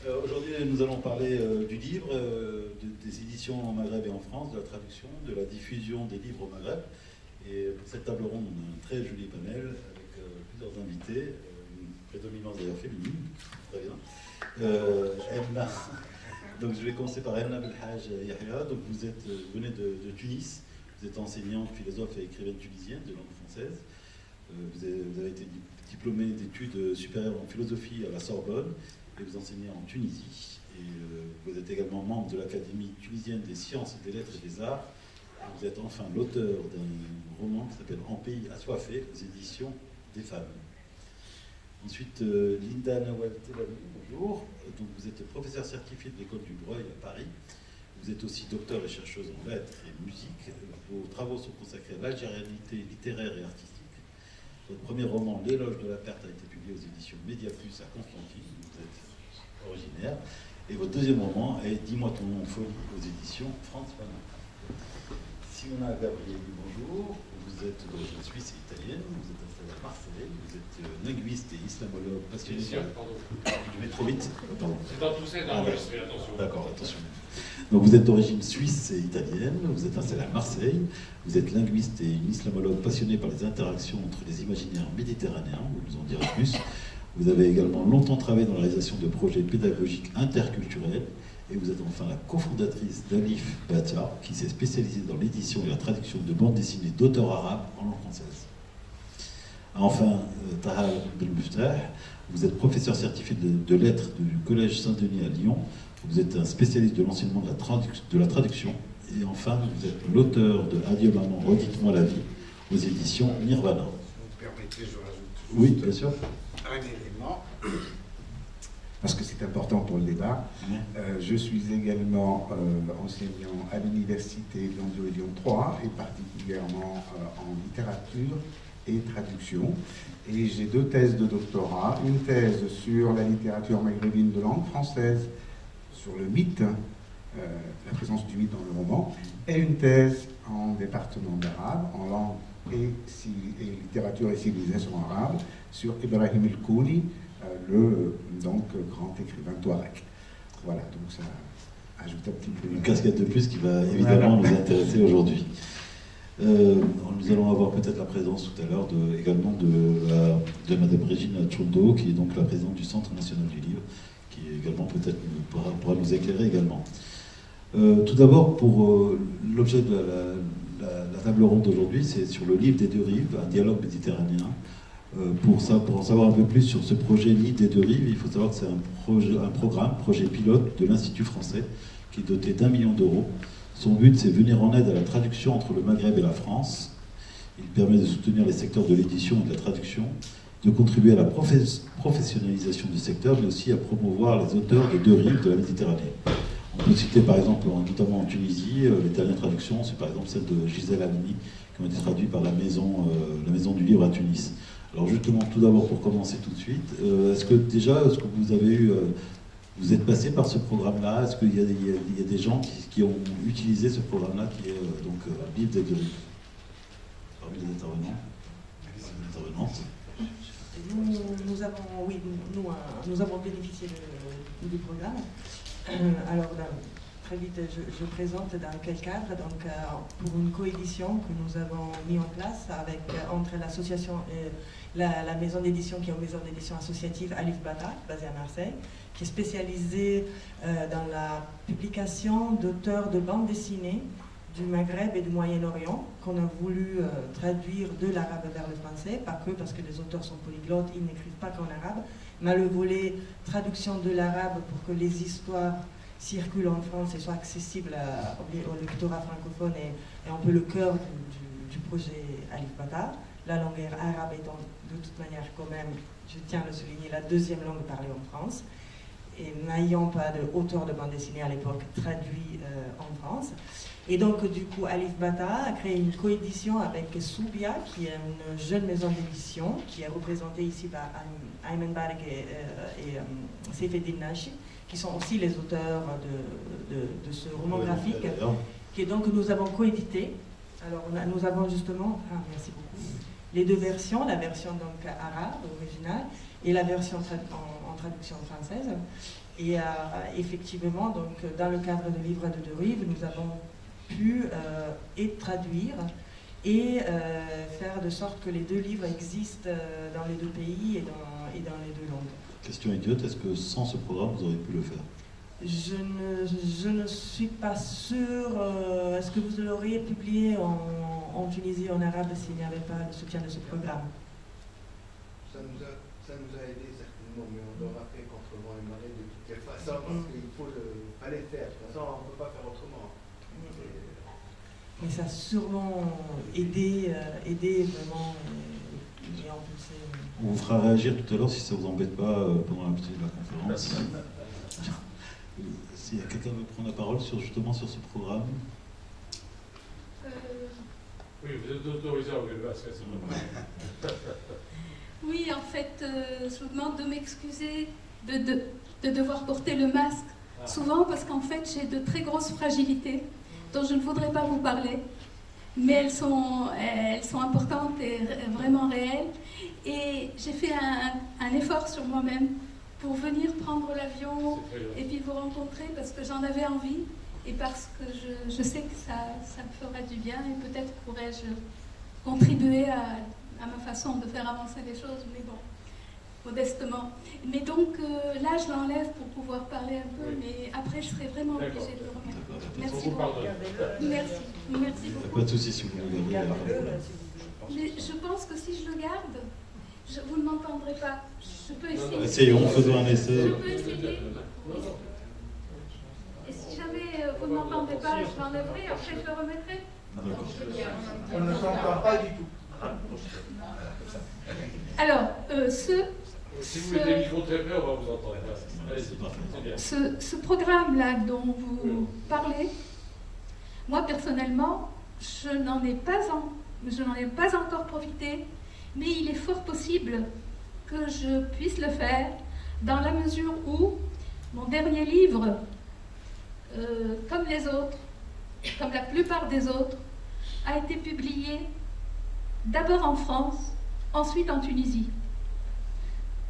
Aujourd'hui, nous allons parler du livre, des éditions en Maghreb et en France, de la traduction, de la diffusion des livres au Maghreb. Et pour cette table ronde, on a un très joli panel avec plusieurs invités, une prédominance d'ailleurs féminine, très bien. Emna, donc je vais commencer par Emna Belhaj Yahya. Donc vous venez de Tunis, vous êtes enseignante, philosophe et écrivaine tunisienne de langue française. Vous avez été diplômée d'études supérieures en philosophie à la Sorbonne et vous enseignez en Tunisie. Et vous êtes également membre de l'Académie tunisienne des sciences, des lettres et des arts. Et vous êtes enfin l'auteur d'un roman qui s'appelle En pays assoiffé, aux éditions des femmes. Ensuite, Linda Nawal Telami, bonjour. Donc, vous êtes professeure certifiée de l'école du Breuil à Paris. Vous êtes aussi docteur et chercheuse en lettres et musique. Vos travaux sont consacrés à l'algérianité littéraire et artistique. Votre premier roman, L'éloge de la perte, a été publié aux éditions Mediaplus à Constantine. Vous êtes originaire. Et votre deuxième roman est Dis-moi ton nom en folie aux éditions France Fanon. Simona Gabrielli, bonjour. Vous êtes d'origine suisse et italienne. Vous êtes installée à Marseille. Vous êtes linguiste et islamologue passionné. Je vais trop vite. Pardon. C'est dans tout ça d'enregistrer, attention. D'accord, attention. Donc vous êtes d'origine suisse et italienne, vous êtes installé à Marseille, vous êtes linguiste et une islamologue passionnée par les interactions entre les imaginaires méditerranéens, vous nous en direz plus. Vous avez également longtemps travaillé dans la réalisation de projets pédagogiques interculturels et vous êtes enfin la cofondatrice d'Alif Bata, qui s'est spécialisée dans l'édition et la traduction de bandes dessinées d'auteurs arabes en langue française. Enfin, Tahal Belmuftah, vous êtes professeur certifié de lettres du Collège Saint-Denis à Lyon. Vous êtes un spécialiste de l'enseignement de la traduction. Et enfin, vous êtes l'auteur de Adieu maman, redites-moi la vie, aux éditions Nirvana. Vous me permettez, je rajoute oui, bien sûr. un élément, parce que c'est important pour le débat. Je suis également enseignant à l'Université Lyon Lyon 3, et particulièrement en littérature et traduction. Et j'ai deux thèses de doctorat. Une thèse sur la littérature maghrébine de langue française, sur le mythe, la présence du mythe dans le roman, et une thèse en département d'arabe, en langue et littérature et civilisation arabe, sur Ibrahim el-Kouni, le grand écrivain touareg. Voilà, donc ça ajoute un petit peu... Une casquette de plus qui va évidemment nous intéresser aujourd'hui. Nous allons avoir peut-être la présence tout à l'heure également de Madame Régine Tchondo, qui est donc la présidente du Centre national du livre, qui également peut-être pourra nous éclairer également. Tout d'abord, pour l'objet de la table ronde d'aujourd'hui, c'est sur le livre des deux rives, un dialogue méditerranéen. Pour en savoir un peu plus sur ce projet Livre des deux rives, il faut savoir que c'est un projet pilote de l'Institut français, qui est doté d'1 million d'euros. Son but, c'est venir en aide à la traduction entre le Maghreb et la France. Il permet de soutenir les secteurs de l'édition et de la traduction, de contribuer à la professionnalisation du secteur, mais aussi à promouvoir les auteurs des deux rives de la Méditerranée. On peut citer par exemple, notamment en Tunisie, les dernières traductions, c'est par exemple celle de Gisèle Halimi, qui ont été traduites par la maison du livre à Tunis. Alors justement, tout d'abord, pour commencer tout de suite, est-ce que vous avez eu... Vous êtes passé par ce programme-là? Est-ce qu'il y a des gens qui ont utilisé ce programme-là, qui est donc Livre des deux rives? Parmi les intervenants, les intervenantes. Nous avons bénéficié du programme. Alors là, très vite, je présente dans quel cadre. Donc, pour une coédition que nous avons mis en place entre l'association et la maison d'édition, qui est une maison d'édition associative Alif Bata, basée à Marseille, qui est spécialisée dans la publication d'auteurs de bandes dessinées du Maghreb et du Moyen-Orient, qu'on a voulu traduire de l'arabe vers le français, pas que parce que les auteurs sont polyglottes, ils n'écrivent pas qu'en arabe, mais le volet traduction de l'arabe pour que les histoires circulent en France et soient accessibles au lectorat francophone et un peu le cœur du projet Alif Bata. La langue arabe étant de toute manière quand même, je tiens à le souligner, la deuxième langue parlée en France, et n'ayant pas d'auteur de bande dessinée à l'époque traduit en France. Et donc, du coup, Alif Bata a créé une coédition avec Soubia, qui est une jeune maison d'édition, qui est représentée ici par Ayman Barek et Seyfeddin Nachi, qui sont aussi les auteurs de ce roman graphique, que donc nous avons coédité. Alors, nous avons justement... Ah, merci beaucoup. les deux versions, la version donc arabe originale et la version en traduction française. Et effectivement, donc, dans le cadre de Livre de deux rives, nous avons pu et traduire et faire de sorte que les deux livres existent dans les deux pays et dans les deux langues. Question idiote, est-ce que sans ce programme, vous auriez pu le faire? Je ne suis pas sûre. Est-ce que vous l'auriez publié en Tunisie, en arabe, s'il n'y avait pas le soutien de ce programme? Ça nous a aidé certainement, mais on l'aura fait contre vent et marée de toutes les façons, parce qu'il fallait le faire. De toute façon, on ne peut pas faire autrement. Mais ça a sûrement aidé vraiment et impulsé. On vous fera réagir tout à l'heure si ça ne vous embête pas pendant la petite de la conférence. S'il y a quelqu'un qui veut prendre la parole justement sur ce programme. Oui, vous êtes autorisé à enlever le masque, c'est vrai. Oui, en fait, je vous demande de m'excuser de devoir porter le masque souvent parce qu'en fait, j'ai de très grosses fragilités dont je ne voudrais pas vous parler, mais elles sont importantes et vraiment réelles. Et j'ai fait un effort sur moi-même pour venir prendre l'avion et puis vous rencontrer parce que j'en avais envie et parce que je sais que ça me ferait du bien et peut-être pourrais-je contribuer à ma façon de faire avancer les choses, mais bon, modestement. Mais donc là, je l'enlève pour pouvoir parler un peu, mais après, je serai vraiment obligée de le remettre. Merci beaucoup. Merci beaucoup. Pas de souci si vous le gardez. Mais je pense que si je le garde, vous ne m'entendrez pas. Je peux essayer. Essayons, faisons un essai. Je peux essayer. Et si jamais vous ne m'entendez pas, je l'enlèverai, après je le remettrai. On ne s'entend pas du tout. Alors, si vous mettez le micro très près, on va vous entendre. Ce programme-là dont vous parlez, moi personnellement, je n'en ai pas encore profité, mais il est fort possible que je puisse le faire dans la mesure où mon dernier livre, comme les autres, comme la plupart des autres, a été publié d'abord en France, ensuite en Tunisie,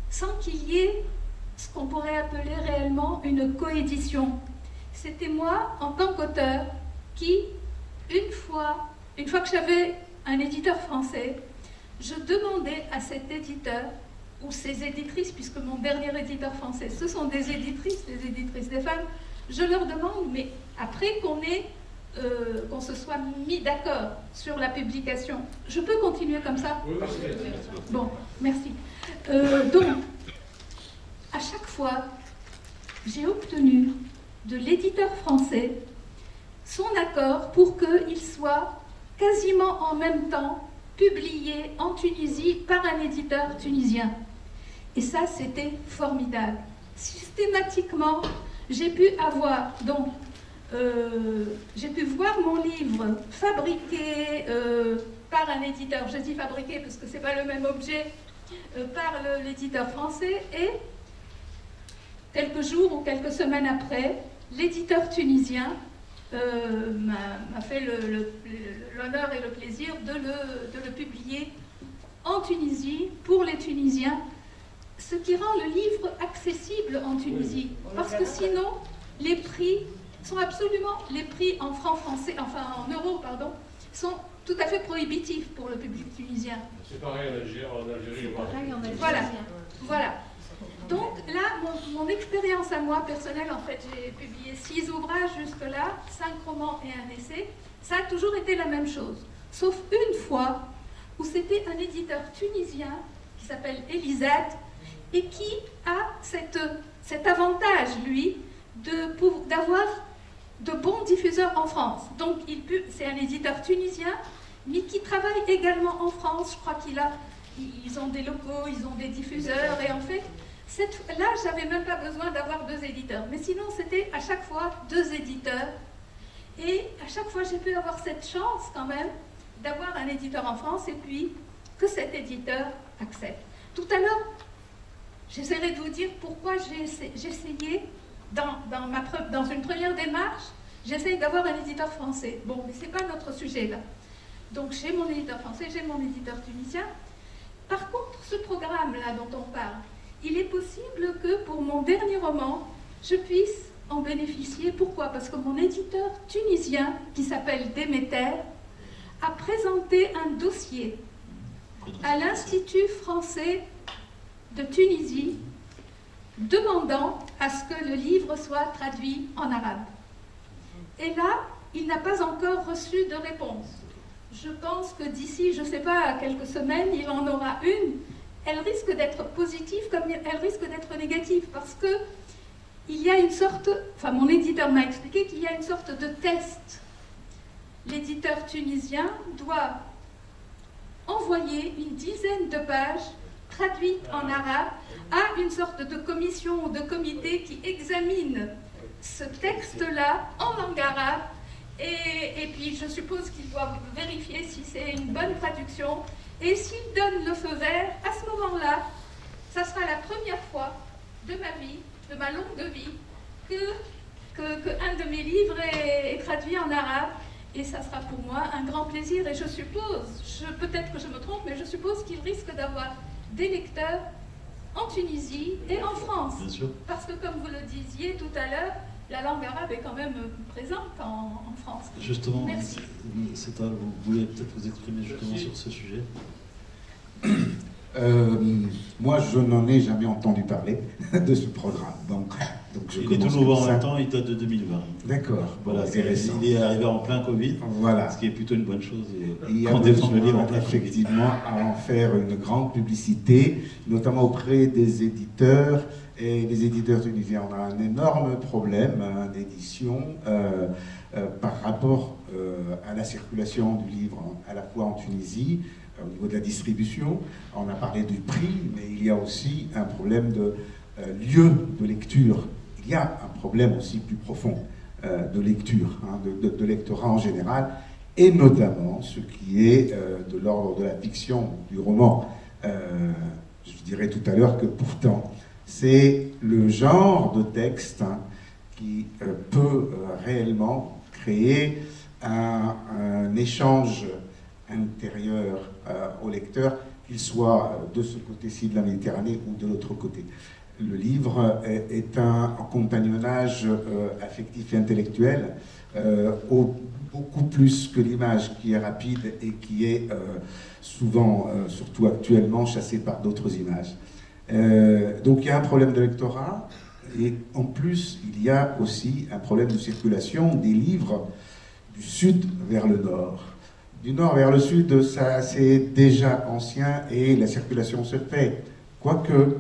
sans qu'il y ait ce qu'on pourrait appeler réellement une coédition. C'était moi, en tant qu'auteur, qui, une fois que j'avais un éditeur français, je demandais à cet éditeur, ou ses éditrices, puisque mon dernier éditeur français, ce sont des éditrices des femmes, je leur demande, mais après qu'on se soit mis d'accord sur la publication, je peux continuer comme ça? Oui, bon, merci. Donc, à chaque fois, j'ai obtenu de l'éditeur français son accord pour qu'il soit quasiment en même temps publié en Tunisie par un éditeur tunisien. Et ça, c'était formidable. Systématiquement, j'ai pu avoir, donc, j'ai pu voir mon livre fabriqué par un éditeur, je dis fabriqué parce que ce n'est pas le même objet, par l'éditeur français, et quelques jours ou quelques semaines après, l'éditeur tunisien m'a fait l'honneur et le plaisir de le publier en Tunisie pour les Tunisiens, ce qui rend le livre accessible en Tunisie, parce que sinon les prix sont absolument, les prix en francs français, enfin en euros, pardon, sont tout à fait prohibitifs pour le public tunisien. C'est pareil en Algérie. Voilà. Donc là, mon expérience à moi personnelle, en fait, j'ai publié 6 ouvrages jusque-là, 5 romans et un essai. Ça a toujours été la même chose, sauf une fois où c'était un éditeur tunisien qui s'appelle Elisat et qui a cet avantage, lui, d'avoir de bons diffuseurs en France. Donc, c'est un éditeur tunisien, mais qui travaille également en France. Je crois ils ont des locaux, ils ont des diffuseurs, et en fait, là, je n'avais même pas besoin d'avoir 2 éditeurs. Mais sinon, c'était à chaque fois 2 éditeurs. Et à chaque fois, j'ai pu avoir cette chance quand même d'avoir un éditeur en France et puis que cet éditeur accepte. Tout à l'heure, j'essaierai de vous dire pourquoi j'ai essayé, dans une première démarche, j'essaye d'avoir un éditeur français. Bon, mais ce n'est pas notre sujet là. Donc j'ai mon éditeur français, j'ai mon éditeur tunisien. Par contre, ce programme-là dont on parle, il est possible que pour mon dernier roman, je puisse en bénéficier. Pourquoi? Parce que mon éditeur tunisien, qui s'appelle Déméter, a présenté un dossier à l'Institut français de Tunisie demandant à ce que le livre soit traduit en arabe. Et là, il n'a pas encore reçu de réponse. Je pense que d'ici, je ne sais pas, quelques semaines, il en aura une. Elle risque d'être positive comme elle risque d'être négative parce que il y a une sorte, enfin mon éditeur m'a expliqué qu'il y a une sorte de test. L'éditeur tunisien doit envoyer une dizaine de pages traduites en arabe à une sorte de commission ou de comité qui examine ce texte-là en langue arabe. Et puis je suppose qu'ils doivent vérifier si c'est une bonne traduction. Et s'ils donnent le feu vert, à ce moment-là, ça sera la première fois de ma vie, de ma longue vie, que un de mes livres est traduit en arabe. Et ça sera pour moi un grand plaisir. Et je suppose, peut-être que je me trompe, mais je suppose qu'il risque d'avoir des lecteurs en Tunisie et en France. Bien sûr. Parce que comme vous le disiez tout à l'heure, la langue arabe est quand même présente en France. Justement, merci. Vous voulez peut-être vous exprimer justement sur ce sujet? Moi, je n'en ai jamais entendu parler de ce programme. Donc il est tout nouveau en même temps, il date de 2020. D'accord. Voilà, c'est récent. Il est arrivé en plein Covid, voilà. Ce qui est plutôt une bonne chose. Il y a besoin, effectivement, à en faire une grande publicité, notamment auprès des éditeurs. Et les éditeurs tunisiens, on a un énorme problème d'édition par rapport à la circulation du livre, à la fois en Tunisie, au niveau de la distribution. On a parlé du prix, mais il y a aussi un problème de lieu de lecture. Il y a un problème aussi plus profond de lecture, de lectorat en général, et notamment ce qui est de l'ordre de la fiction, du roman. Je dirais tout à l'heure que pourtant, c'est le genre de texte qui peut réellement créer un échange intérieur au lecteur, qu'il soit de ce côté-ci de la Méditerranée ou de l'autre côté. Le livre est un compagnonnage affectif et intellectuel, beaucoup plus que l'image qui est rapide et qui est souvent, surtout actuellement, chassée par d'autres images. Donc il y a un problème de lectorat, et en plus il y a aussi un problème de circulation des livres du sud vers le nord. Du nord vers le sud, ça c'est déjà ancien et la circulation se fait, quoique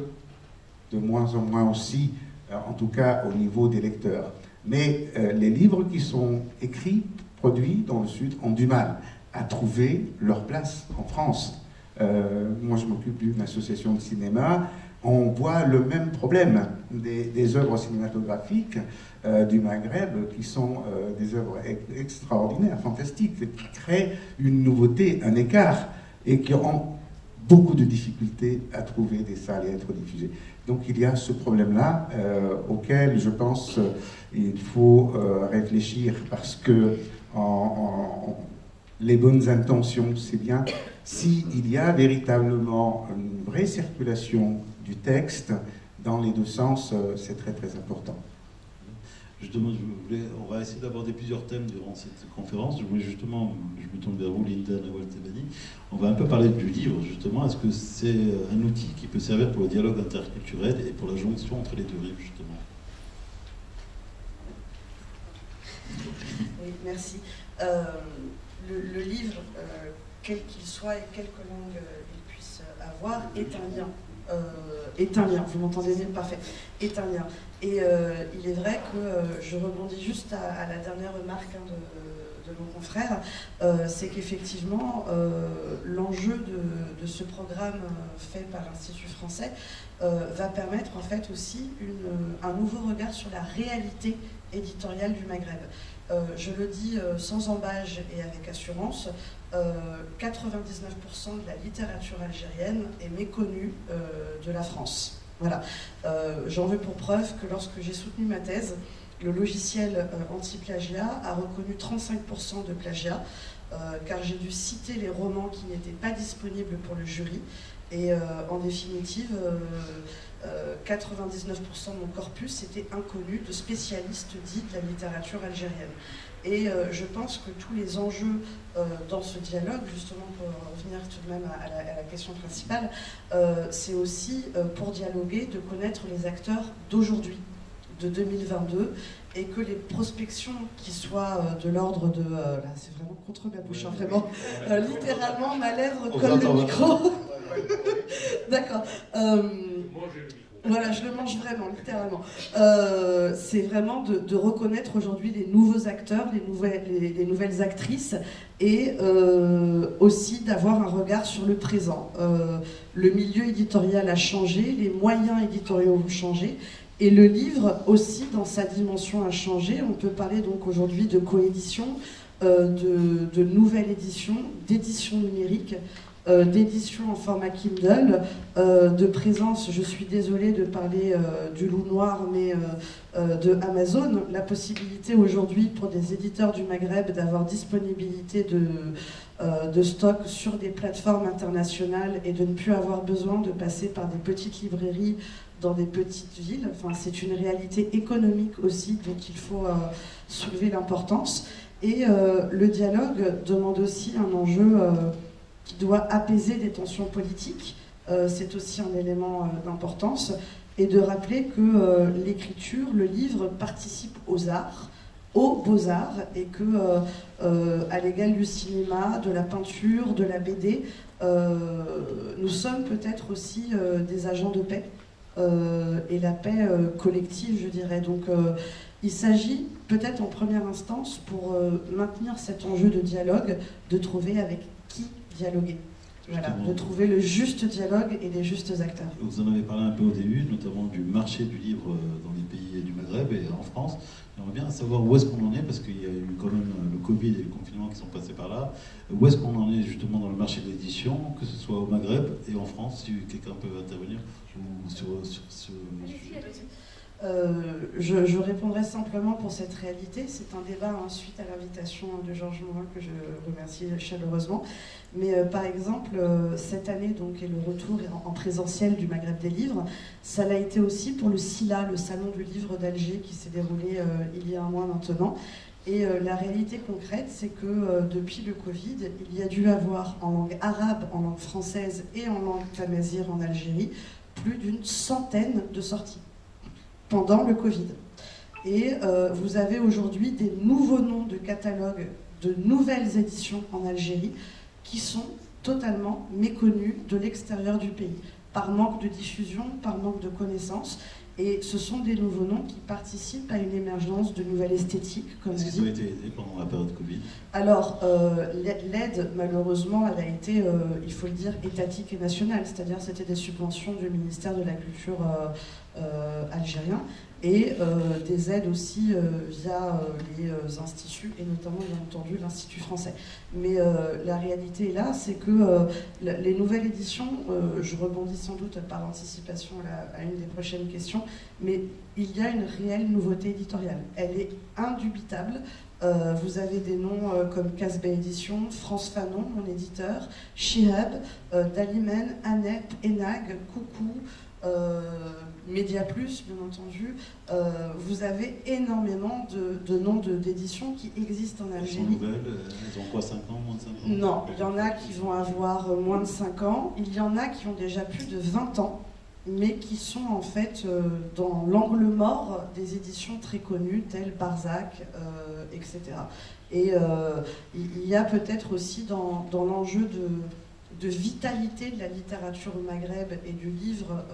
de moins en moins aussi, en tout cas au niveau des lecteurs. Mais les livres qui sont écrits, produits dans le sud, ont du mal à trouver leur place en France. Moi, je m'occupe d'une association de cinéma. On voit le même problème des œuvres cinématographiques du Maghreb, qui sont des œuvres extraordinaires, fantastiques, qui créent une nouveauté, un écart, et qui ont beaucoup de difficultés à trouver des salles et à être diffusées. Donc il y a ce problème-là auquel, je pense, il faut réfléchir, parce que les bonnes intentions, c'est bien. S'il y a véritablement une vraie circulation du texte dans les deux sens, c'est très très important. Justement, on va essayer d'aborder plusieurs thèmes durant cette conférence. Je me tourne vers vous, Linda Nawal-Tebani. On va un peu parler du livre, justement. Est-ce que c'est un outil qui peut servir pour le dialogue interculturel et pour la jonction entre les deux rives, justement? Oui, merci. Le livre, quel qu'il soit et quelque langue il puisse avoir, est un lien. Est un lien, vous m'entendez bien, parfait, est un lien. Et il est vrai que je rebondis juste à la dernière remarque de mon confrère, c'est qu'effectivement l'enjeu de ce programme fait par l'Institut français va permettre en fait aussi un nouveau regard sur la réalité éditoriale du Maghreb. Je le dis sans embâche et avec assurance, 99% de la littérature algérienne est méconnue de la France. Voilà. J'en veux pour preuve que lorsque j'ai soutenu ma thèse, le logiciel anti-plagiat a reconnu 35% de plagiat car j'ai dû citer les romans qui n'étaient pas disponibles pour le jury. Et en définitive, 99% de mon corpus était inconnu de spécialistes dits de la littérature algérienne. Et je pense que tous les enjeux dans ce dialogue, justement pour revenir tout de même à la question principale, c'est aussi pour dialoguer de connaître les acteurs d'aujourd'hui, de 2022, et que les prospections qui soient de l'ordre de... là, c'est vraiment contre ma bouche, hein, vraiment. Littéralement, ma lèvre colle le micro. D'accord. Voilà, je le mange vraiment, littéralement. C'est vraiment de reconnaître aujourd'hui les nouveaux acteurs, les nouvelles actrices, et aussi d'avoir un regard sur le présent. Le milieu éditorial a changé, les moyens éditoriaux ont changé, et le livre aussi, dans sa dimension, a changé. On peut parler donc aujourd'hui de coédition, de nouvelle édition, d'édition numérique, d'édition en format Kindle, de présence, je suis désolée de parler du loup noir, mais de Amazon, la possibilité aujourd'hui pour des éditeurs du Maghreb d'avoir disponibilité de stock sur des plateformes internationales et de ne plus avoir besoin de passer par des petites librairies dans des petites villes. Enfin, c'est une réalité économique aussi dont il faut soulever l'importance. Et le dialogue demande aussi un enjeu qui doit apaiser des tensions politiques. C'est aussi un élément d'importance. Et de rappeler que l'écriture, le livre, participe aux arts, aux beaux-arts, et que, à l'égal du cinéma, de la peinture, de la BD, nous sommes peut-être aussi des agents de paix, et la paix collective, je dirais. Donc, il s'agit peut-être en première instance, pour maintenir cet enjeu de dialogue, de trouver avec qui dialoguer. Voilà, de trouver le juste dialogue et les justes acteurs. Vous en avez parlé un peu au début, notamment du marché du livre dans les pays du Maghreb et en France. J'aimerais bien savoir où est-ce qu'on en est, parce qu'il y a eu quand même le Covid et le confinement qui sont passés par là. Où est-ce qu'on en est justement dans le marché de l'édition, que ce soit au Maghreb et en France, si quelqu'un peut intervenir sur ce je répondrai simplement pour cette réalité. C'est un débat suite à l'invitation de Georges Morin, que je remercie chaleureusement. Mais par exemple, cette année donc, est le retour en présentiel du Maghreb des livres. Ça l'a été aussi pour le SILA, le Salon du livre d'Alger, qui s'est déroulé il y a un mois maintenant. Et la réalité concrète, c'est que depuis le Covid, il y a dû avoir en langue arabe, en langue française et en langue tamazight en Algérie, plus d'une centaine de sorties pendant le Covid. Et vous avez aujourd'hui des nouveaux noms de catalogues, de nouvelles éditions en Algérie qui sont totalement méconnus de l'extérieur du pays, par manque de diffusion, par manque de connaissances. Et ce sont des nouveaux noms qui participent à une émergence de nouvelles esthétiques, comme on dit. Est-ce qu'ils ont été aidés pendant la période Covid? Alors, l'aide, malheureusement, elle a été, il faut le dire, étatique et nationale. C'est-à-dire, c'était des subventions du ministère de la Culture algérien, et des aides aussi via les instituts, et notamment, bien entendu, l'Institut français. Mais la réalité est là, c'est que les nouvelles éditions, je rebondis sans doute par anticipation à une des prochaines questions, mais il y a une réelle nouveauté éditoriale. Elle est indubitable. Vous avez des noms comme Casbah Édition, France Fanon, mon éditeur, Shihab, Dalimen, Anep, Enag, Coucou, Média Plus, bien entendu. Vous avez énormément de noms d'éditions qui existent en Algérie. Elles sont nouvelles, elles ont quoi, 5 ans, moins de 5 ans? Non, il y en a qui vont avoir moins de 5 ans, il y en a qui ont déjà plus de 20 ans, mais qui sont en fait dans l'angle mort des éditions très connues, telles Barzac, etc. Et il y a peut-être aussi dans l'enjeu de vitalité de la littérature au Maghreb et du livre,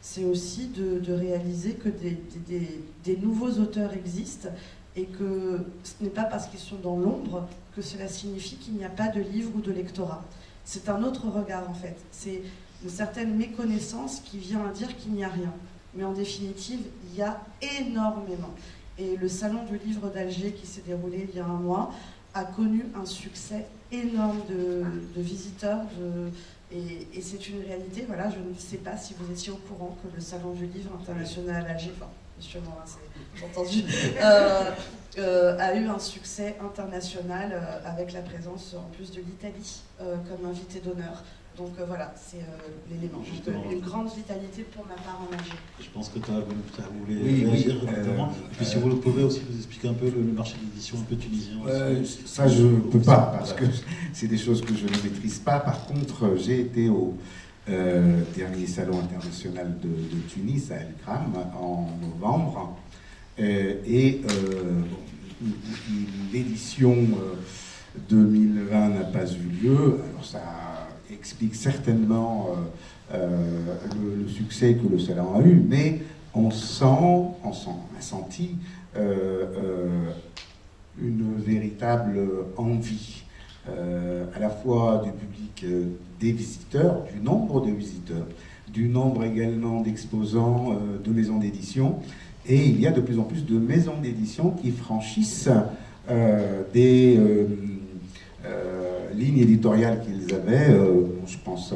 c'est aussi de réaliser que des nouveaux auteurs existent, et que ce n'est pas parce qu'ils sont dans l'ombre que cela signifie qu'il n'y a pas de livre ou de lectorat. C'est un autre regard en fait. C'est une certaine méconnaissance qui vient à dire qu'il n'y a rien. Mais en définitive, il y a énormément. Et le Salon du livre d'Alger, qui s'est déroulé il y a un mois, a connu un succès énorme de visiteurs. Et c'est une réalité. Voilà, je ne sais pas si vous étiez au courant que le Salon du livre international à Alger, enfin, monsieur Morin, j'ai entendu, a eu un succès international avec la présence en plus de l'Italie comme invité d'honneur. Donc voilà, c'est l'élément. Une grande vitalité pour ma part en Algérie. Je pense que tu as voulu réagir notamment. Et puis si vous pouvez aussi nous expliquer un peu le marché d'édition un peu tunisien. Ça, je ne peux pas, parce que c'est des choses que je ne maîtrise pas. Par contre, j'ai été au dernier salon international de Tunis, à El Kram, en novembre. Et l'édition 2020 n'a pas eu lieu. Alors ça explique certainement le succès que le salon a eu, mais on a senti une véritable envie à la fois du public des visiteurs, du nombre de visiteurs, du nombre également d'exposants de maisons d'édition. Et il y a de plus en plus de maisons d'édition qui franchissent des lignes éditoriales qu'ils avaient. Je pense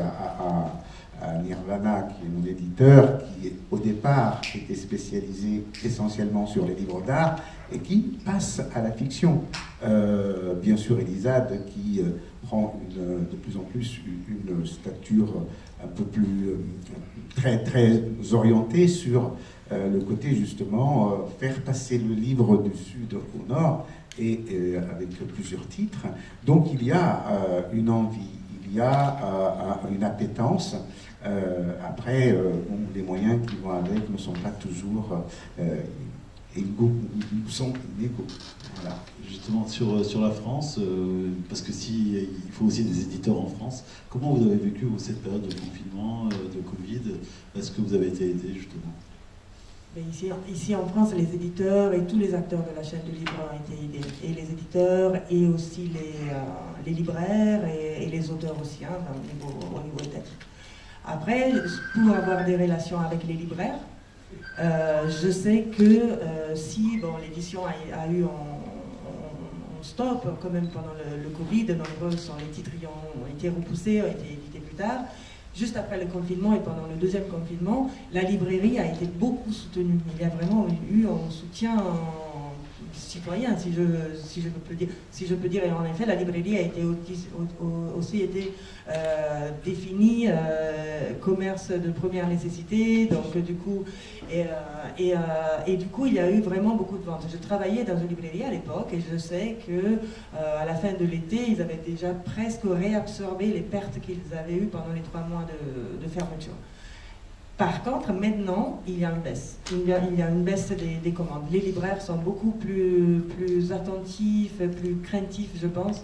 à Nirvana, qui est mon éditeur, qui au départ était spécialisé essentiellement sur les livres d'art et qui passe à la fiction. Bien sûr, Elisade, qui prend de plus en plus une stature un peu plus très orientée sur le côté justement faire passer le livre du sud au nord et avec plusieurs titres. Donc il y a une envie, il y a une appétence. Après, les moyens qui vont avec ne sont pas toujours égaux. Voilà. Justement sur la France, parce que il faut aussi des éditeurs en France. Comment vous avez vécu cette période de confinement, de Covid? Est-ce que vous avez été aidé justement? Ici en France, les éditeurs et tous les acteurs de la chaîne de livres ont été aidés. Et les éditeurs et aussi les libraires et les auteurs aussi, hein, au niveau étatique. Après, pour avoir des relations avec les libraires, je sais que si l'édition a eu en stop quand même pendant le Covid, nombreux sont les titres qui ont été repoussés, ont été édités plus tard. Juste après le confinement et pendant le deuxième confinement, la librairie a été beaucoup soutenue. Il y a vraiment eu un soutien citoyen, si je peux dire. Et en effet, la librairie a été aussi été définie commerce de première nécessité. Donc du coup, et du coup, il y a eu vraiment beaucoup de ventes. Je travaillais dans une librairie à l'époque et je sais que à la fin de l'été, ils avaient déjà presque réabsorbé les pertes qu'ils avaient eues pendant les 3 mois de fermeture. Par contre, maintenant, il y a une baisse. Il y a une baisse des commandes. Les libraires sont beaucoup plus attentifs, plus craintifs, je pense,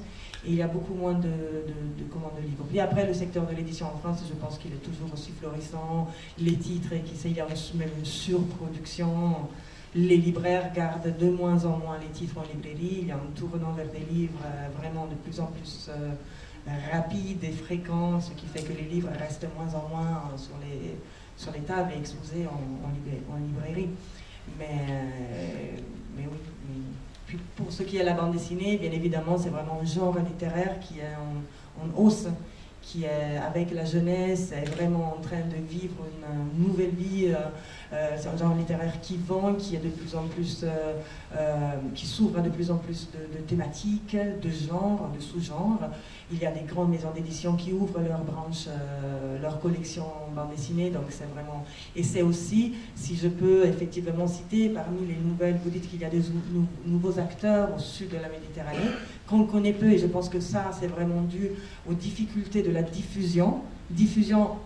et il y a beaucoup moins de commandes de livres. Puis après, le secteur de l'édition en France, je pense qu'il est toujours aussi florissant. Les titres, il y a même une surproduction. Les libraires gardent de moins en moins les titres en librairie. Il y a un tournant vers des livres vraiment de plus en plus rapides et fréquents, ce qui fait que les livres restent de moins en moins sur les tables et exposés en librairie. Mais oui. Puis pour ce qui est de la bande dessinée, bien évidemment, c'est vraiment un genre littéraire qui est en hausse, qui est, avec la jeunesse, est vraiment en train de vivre une nouvelle vie. C'est un genre littéraire qui vend, qui est de plus en plus, qui s'ouvre à de plus en plus de thématiques, de genres, de sous-genres. Il y a des grandes maisons d'édition qui ouvrent leurs branches, leur collection bande dessinée, donc c'est vraiment... Et c'est aussi, si je peux effectivement citer, parmi les nouvelles, vous dites qu'il y a des nouveaux acteurs au sud de la Méditerranée, qu'on connaît peu, et je pense que ça, c'est vraiment dû aux difficultés de la diffusion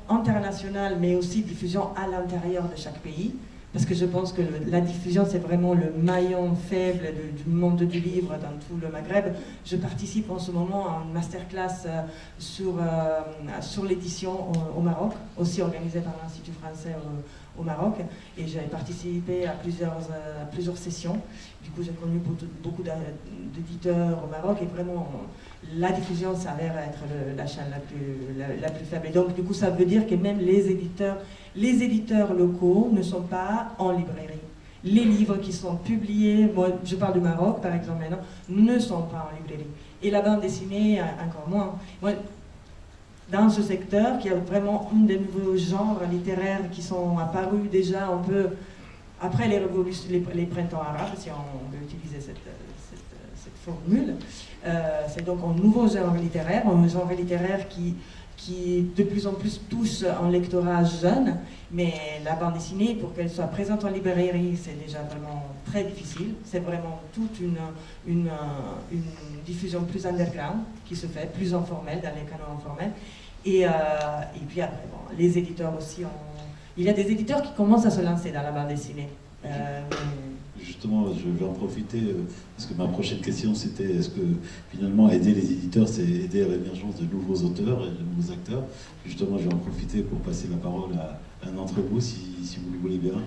internationale, mais aussi diffusion à l'intérieur de chaque pays. Parce que je pense que la diffusion, c'est vraiment le maillon faible du monde du livre dans tout le Maghreb. Je participe en ce moment à une masterclass sur l'édition au Maroc, aussi organisée par l'Institut français au Maroc. Et j'ai participé à plusieurs sessions. Du coup, j'ai connu beaucoup d'éditeurs au Maroc. Et vraiment, la diffusion s'avère être la chaîne la plus faible. Et donc, du coup, ça veut dire que même les éditeurs locaux ne sont pas en librairie. Les livres qui sont publiés, moi je parle du Maroc par exemple maintenant, ne sont pas en librairie. Et la bande dessinée, encore moins. Moi, dans ce secteur, qui a vraiment un des nouveaux genres littéraires qui sont apparus déjà un peu après les printemps arabes, si on veut utiliser cette formule, c'est donc un nouveau genre littéraire qui de plus en plus touche un lectorat jeune, mais la bande dessinée, pour qu'elle soit présente en librairie, c'est déjà vraiment très difficile. C'est vraiment toute une diffusion plus underground qui se fait, plus informelle, dans les canaux informels. Et puis après, bon, les éditeurs aussi, il y a des éditeurs qui commencent à se lancer dans la bande dessinée. Justement, je vais en profiter, parce que ma prochaine question c'était, est-ce que finalement aider les éditeurs, c'est aider à l'émergence de nouveaux auteurs et de nouveaux acteurs? Justement, je vais en profiter pour passer la parole à un d'entre vous, si vous le voulez bien.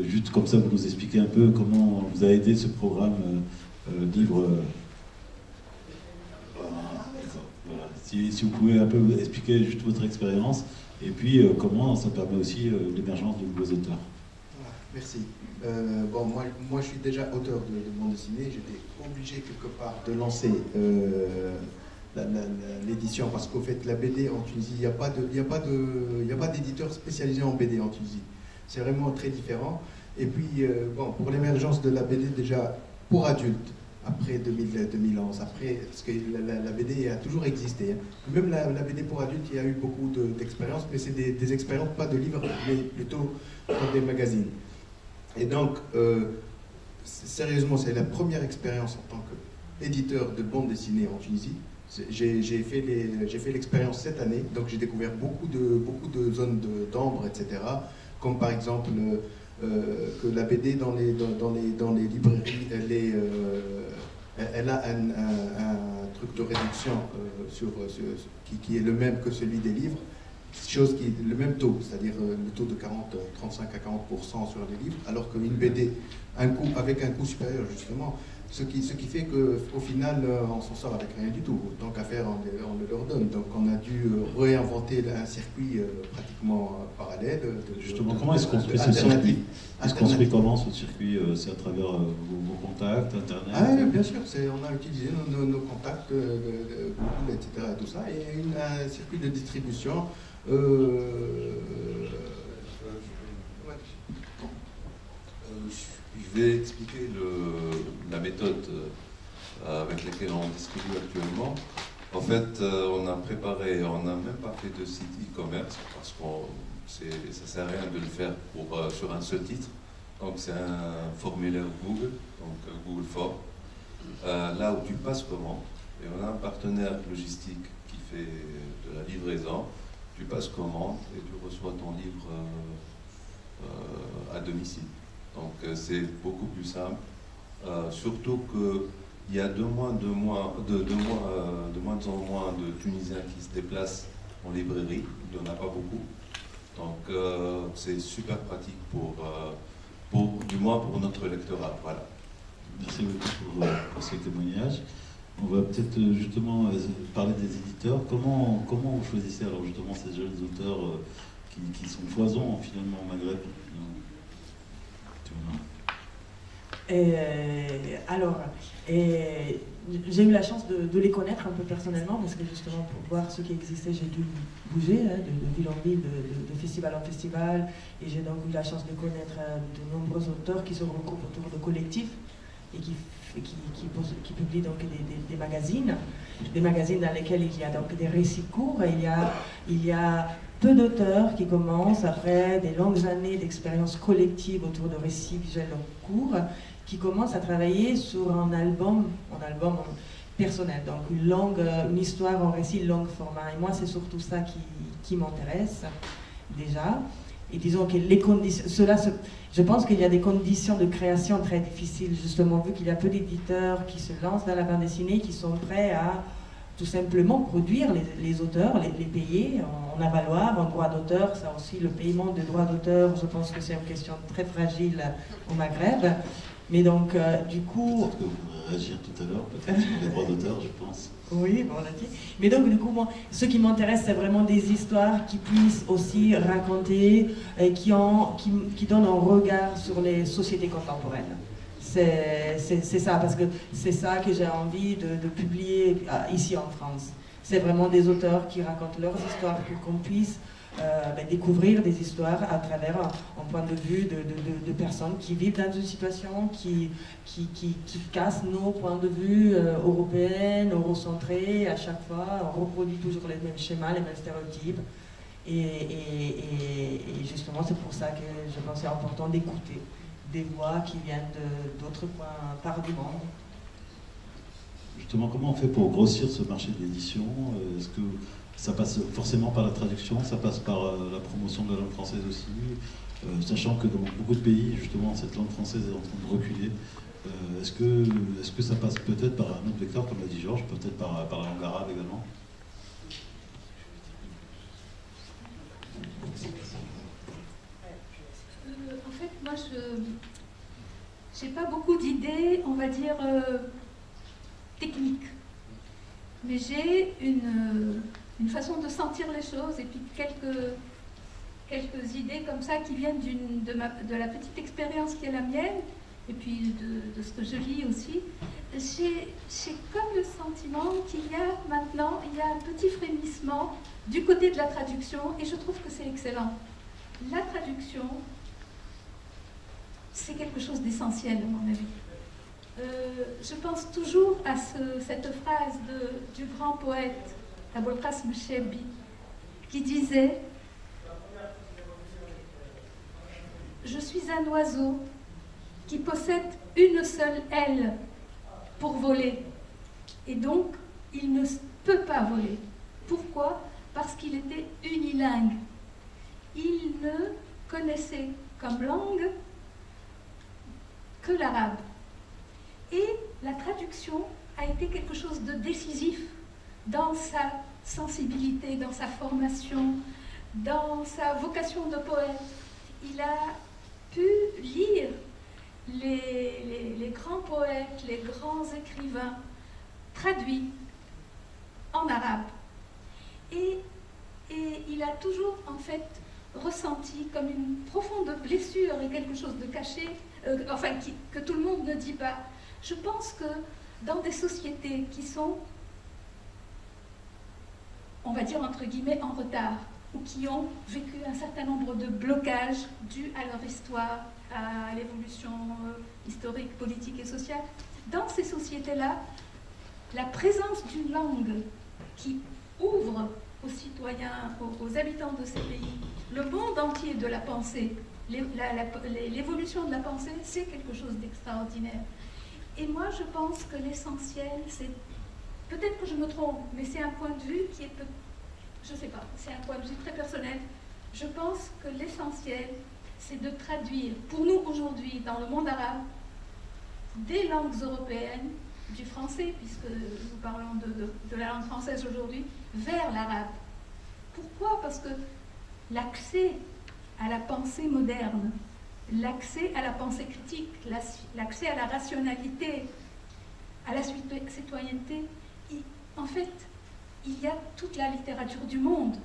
Juste comme ça, vous nous expliquez un peu comment vous a aidé ce programme livre. Voilà. Si vous pouvez un peu expliquer juste votre expérience, et puis comment ça permet aussi l'émergence de nouveaux auteurs. Merci. Bon, moi, je suis déjà auteur de bande dessinée. J'étais obligé quelque part de lancer l'édition parce qu'au fait, la BD en Tunisie, il n'y a pas d'éditeur spécialisé en BD en Tunisie. C'est vraiment très différent. Et puis, bon, pour l'émergence de la BD déjà pour adultes, après 2011, parce que la BD a toujours existé. Hein. Même la BD pour adultes, il y a eu beaucoup d'expériences, mais c'est des expériences, pas de livres, mais plutôt dans des magazines. Et donc, sérieusement, c'est la première expérience en tant qu'éditeur de bande dessinée en Tunisie. J'ai fait l'expérience cette année, donc j'ai découvert beaucoup de zones d'ombre, etc. Comme par exemple que la BD dans les librairies, elle a un truc de réduction qui est le même que celui des livres. Chose qui est le même taux, c'est-à-dire le taux de 35 à 40% sur les livres, alors qu'une BD avec un coût supérieur justement, ce qui fait qu'au final on s'en sort avec rien du tout. Tant qu'à faire, on le leur donne. Donc on a dû réinventer un circuit pratiquement parallèle. Justement, comment est-ce construit ce circuit? Est-ce construit comment ce circuit? C'est à travers vos contacts, Internet? Ah oui, bien sûr, on a utilisé nos contacts, Google, etc. Tout ça, et un circuit de distribution. Je vais expliquer la méthode avec laquelle on distribue actuellement. En fait, on a préparé, on n'a même pas fait de site e-commerce parce que ça ne sert à rien de le faire sur un seul titre. Donc c'est un formulaire Google, donc Google Form, là où tu passes commande. Et on a un partenaire logistique qui fait de la livraison. Tu passes commande et tu reçois ton livre à domicile. Donc c'est beaucoup plus simple, surtout qu'il y a de moins en moins de Tunisiens qui se déplacent en librairie, il n'y en a pas beaucoup. Donc c'est super pratique du moins pour notre lectorat. Voilà. Merci beaucoup pour ces témoignages. On va peut-être justement parler des éditeurs. Comment vous choisissez alors justement ces jeunes auteurs qui sont foisons finalement au Maghreb? J'ai eu la chance de les connaître un peu personnellement parce que justement pour voir ce qui existait, j'ai dû bouger de ville en ville, de festival en festival, et j'ai donc eu la chance de connaître de nombreux auteurs qui se regroupent autour de collectifs et qui publient donc des magazines dans lesquels il y a donc des récits courts, et il y a peu d'auteurs qui commencent après des longues années d'expérience collective autour de récits visuels courts, qui commencent à travailler sur un album personnel, donc une histoire en récit long format. Et moi, c'est surtout ça qui m'intéresse déjà. Et disons que les conditions, je pense qu'il y a des conditions de création très difficiles, justement, vu qu'il y a peu d'éditeurs qui se lancent dans la bande dessinée, qui sont prêts à tout simplement produire les auteurs, les payer en avaloir, en droit d'auteur. Ça aussi, le paiement de droits d'auteur, je pense que c'est une question très fragile au Maghreb. Mais donc, du coup... Peut-être que vous pourrez réagir tout à l'heure, peut-être sur les droits d'auteur, je pense. Oui, bon, on l'a dit. Mais donc, du coup, moi, ce qui m'intéresse, c'est vraiment des histoires qui puissent aussi raconter, qui donnent un regard sur les sociétés contemporaines. C'est ça, parce que c'est ça que j'ai envie de publier ici en France. C'est vraiment des auteurs qui racontent leurs histoires pour qu'on puisse découvrir des histoires à travers un point de vue de personnes qui vivent dans une situation qui casse nos points de vue européens, eurocentrés. À chaque fois, on reproduit toujours les mêmes schémas, les mêmes stéréotypes. Et justement, c'est pour ça que je pense que c'est important d'écouter des voix qui viennent d'autres parts du monde. Justement, comment on fait pour grossir ce marché de l'édition? Est-ce que ça passe forcément par la traduction, ça passe par la promotion de la langue française aussi, sachant que dans beaucoup de pays, justement, cette langue française est en train de reculer. Est-ce que ça passe peut-être par un autre vecteur, comme l'a dit Georges, peut-être par la langue arabe également? En fait, moi, je n'ai pas beaucoup d'idées, on va dire, techniques. Mais j'ai une façon de sentir les choses et puis quelques idées comme ça qui viennent de la petite expérience qui est la mienne et puis de ce que je lis aussi. J'ai comme le sentiment qu'il y a maintenant, il y a un petit frémissement du côté de la traduction et je trouve que c'est excellent. La traduction, c'est quelque chose d'essentiel à mon avis. Je pense toujours à cette phrase du grand poète Abul Qasim Chebi qui disait « Je suis un oiseau qui possède une seule aile pour voler et donc il ne peut pas voler. Pourquoi? Parce qu'il était unilingue. Il ne connaissait comme langue que l'arabe. Et la traduction a été quelque chose de décisif dans sa sensibilité, dans sa formation, dans sa vocation de poète. Il a pu lire les grands poètes, les grands écrivains traduits en arabe. Et il a toujours, en fait, ressenti comme une profonde blessure et quelque chose de caché, que tout le monde ne dit pas. Je pense que dans des sociétés qui sont, on va dire entre guillemets, en retard, ou qui ont vécu un certain nombre de blocages dus à leur histoire, à l'évolution historique, politique et sociale, dans ces sociétés-là, la présence d'une langue qui ouvre aux citoyens, aux habitants de ces pays, le monde entier de la pensée, l'évolution de la pensée, c'est quelque chose d'extraordinaire. Et moi, je pense que l'essentiel, c'est, peut-être que je me trompe, mais c'est un point de vue qui est, je ne sais pas, c'est un point de vue très personnel. Je pense que l'essentiel, c'est de traduire, pour nous aujourd'hui, dans le monde arabe, des langues européennes, du français, puisque nous parlons de la langue française aujourd'hui, vers l'arabe. Pourquoi? Parce que l'accès à la pensée moderne, l'accès à la pensée critique, l'accès à la rationalité, à la citoyenneté, en fait, il y a toute la littérature du monde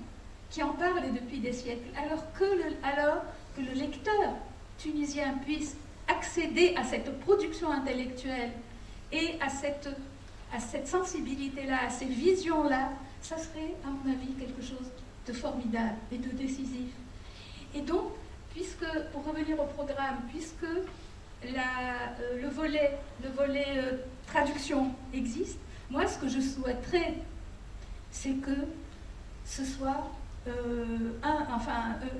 qui en parle depuis des siècles, alors que le lecteur tunisien puisse accéder à cette production intellectuelle et à cette sensibilité-là, à ces visions-là, ça serait, à mon avis, quelque chose de formidable et de décisif. Et donc, pour revenir au programme, puisque le volet traduction existe, moi, ce que je souhaiterais, c'est que ce soit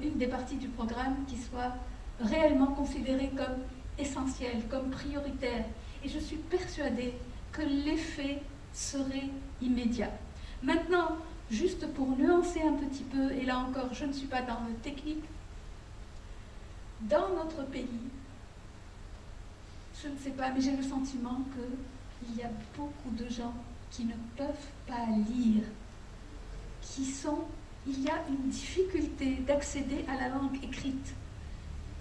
une des parties du programme qui soit réellement considérée comme essentielle, comme prioritaire. Et je suis persuadée que l'effet serait immédiat. Maintenant, juste pour nuancer un petit peu, et là encore, je ne suis pas dans le technique, dans notre pays, je ne sais pas, mais j'ai le sentiment qu'il y a beaucoup de gens qui ne peuvent pas lire, il y a une difficulté d'accéder à la langue écrite,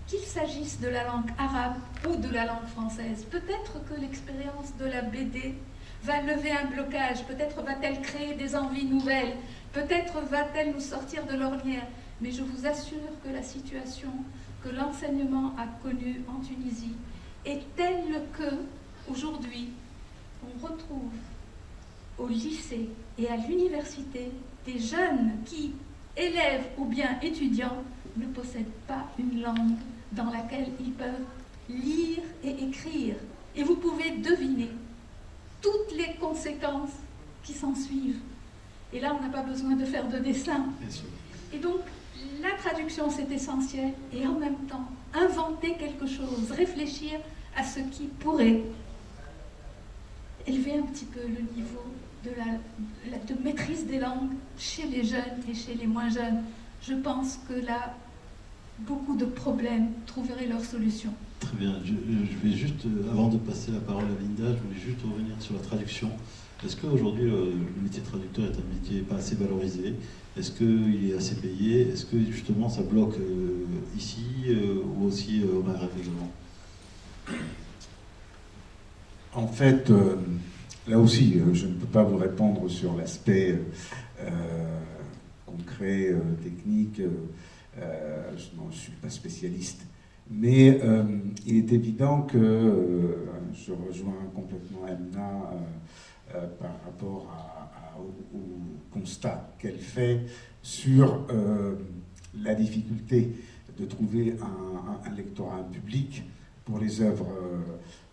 qu'il s'agisse de la langue arabe ou de la langue française. Peut-être que l'expérience de la BD va lever un blocage, peut-être va-t-elle créer des envies nouvelles, peut-être va-t-elle nous sortir de l'ornière, mais je vous assure que la situation que l'enseignement a connue en Tunisie est telle que, aujourd'hui, on retrouve au lycée et à l'université des jeunes qui, élèves ou bien étudiants, ne possèdent pas une langue dans laquelle ils peuvent lire et écrire. Et vous pouvez deviner toutes les conséquences qui s'en suivent. Et là, on n'a pas besoin de faire de dessin. Et donc, la traduction, c'est essentiel. Et en même temps, inventer quelque chose, réfléchir à ce qui pourrait élever un petit peu le niveau de maîtrise des langues chez les jeunes et chez les moins jeunes. Je pense que là, beaucoup de problèmes trouveraient leur solution. Très bien. Je vais juste, avant de passer la parole à Linda, je voulais juste revenir sur la traduction. Est-ce qu'aujourd'hui, le métier de traducteur est un métier pas assez valorisé? Est-ce qu'il est assez payé? Est-ce que justement ça bloque ici ou aussi au Maghreb également? En fait, là aussi, je ne peux pas vous répondre sur l'aspect concret, technique. Je ne suis pas spécialiste. Mais il est évident que je rejoins complètement Emna par rapport au constat qu'elle fait sur la difficulté de trouver un lectorat public pour les œuvres,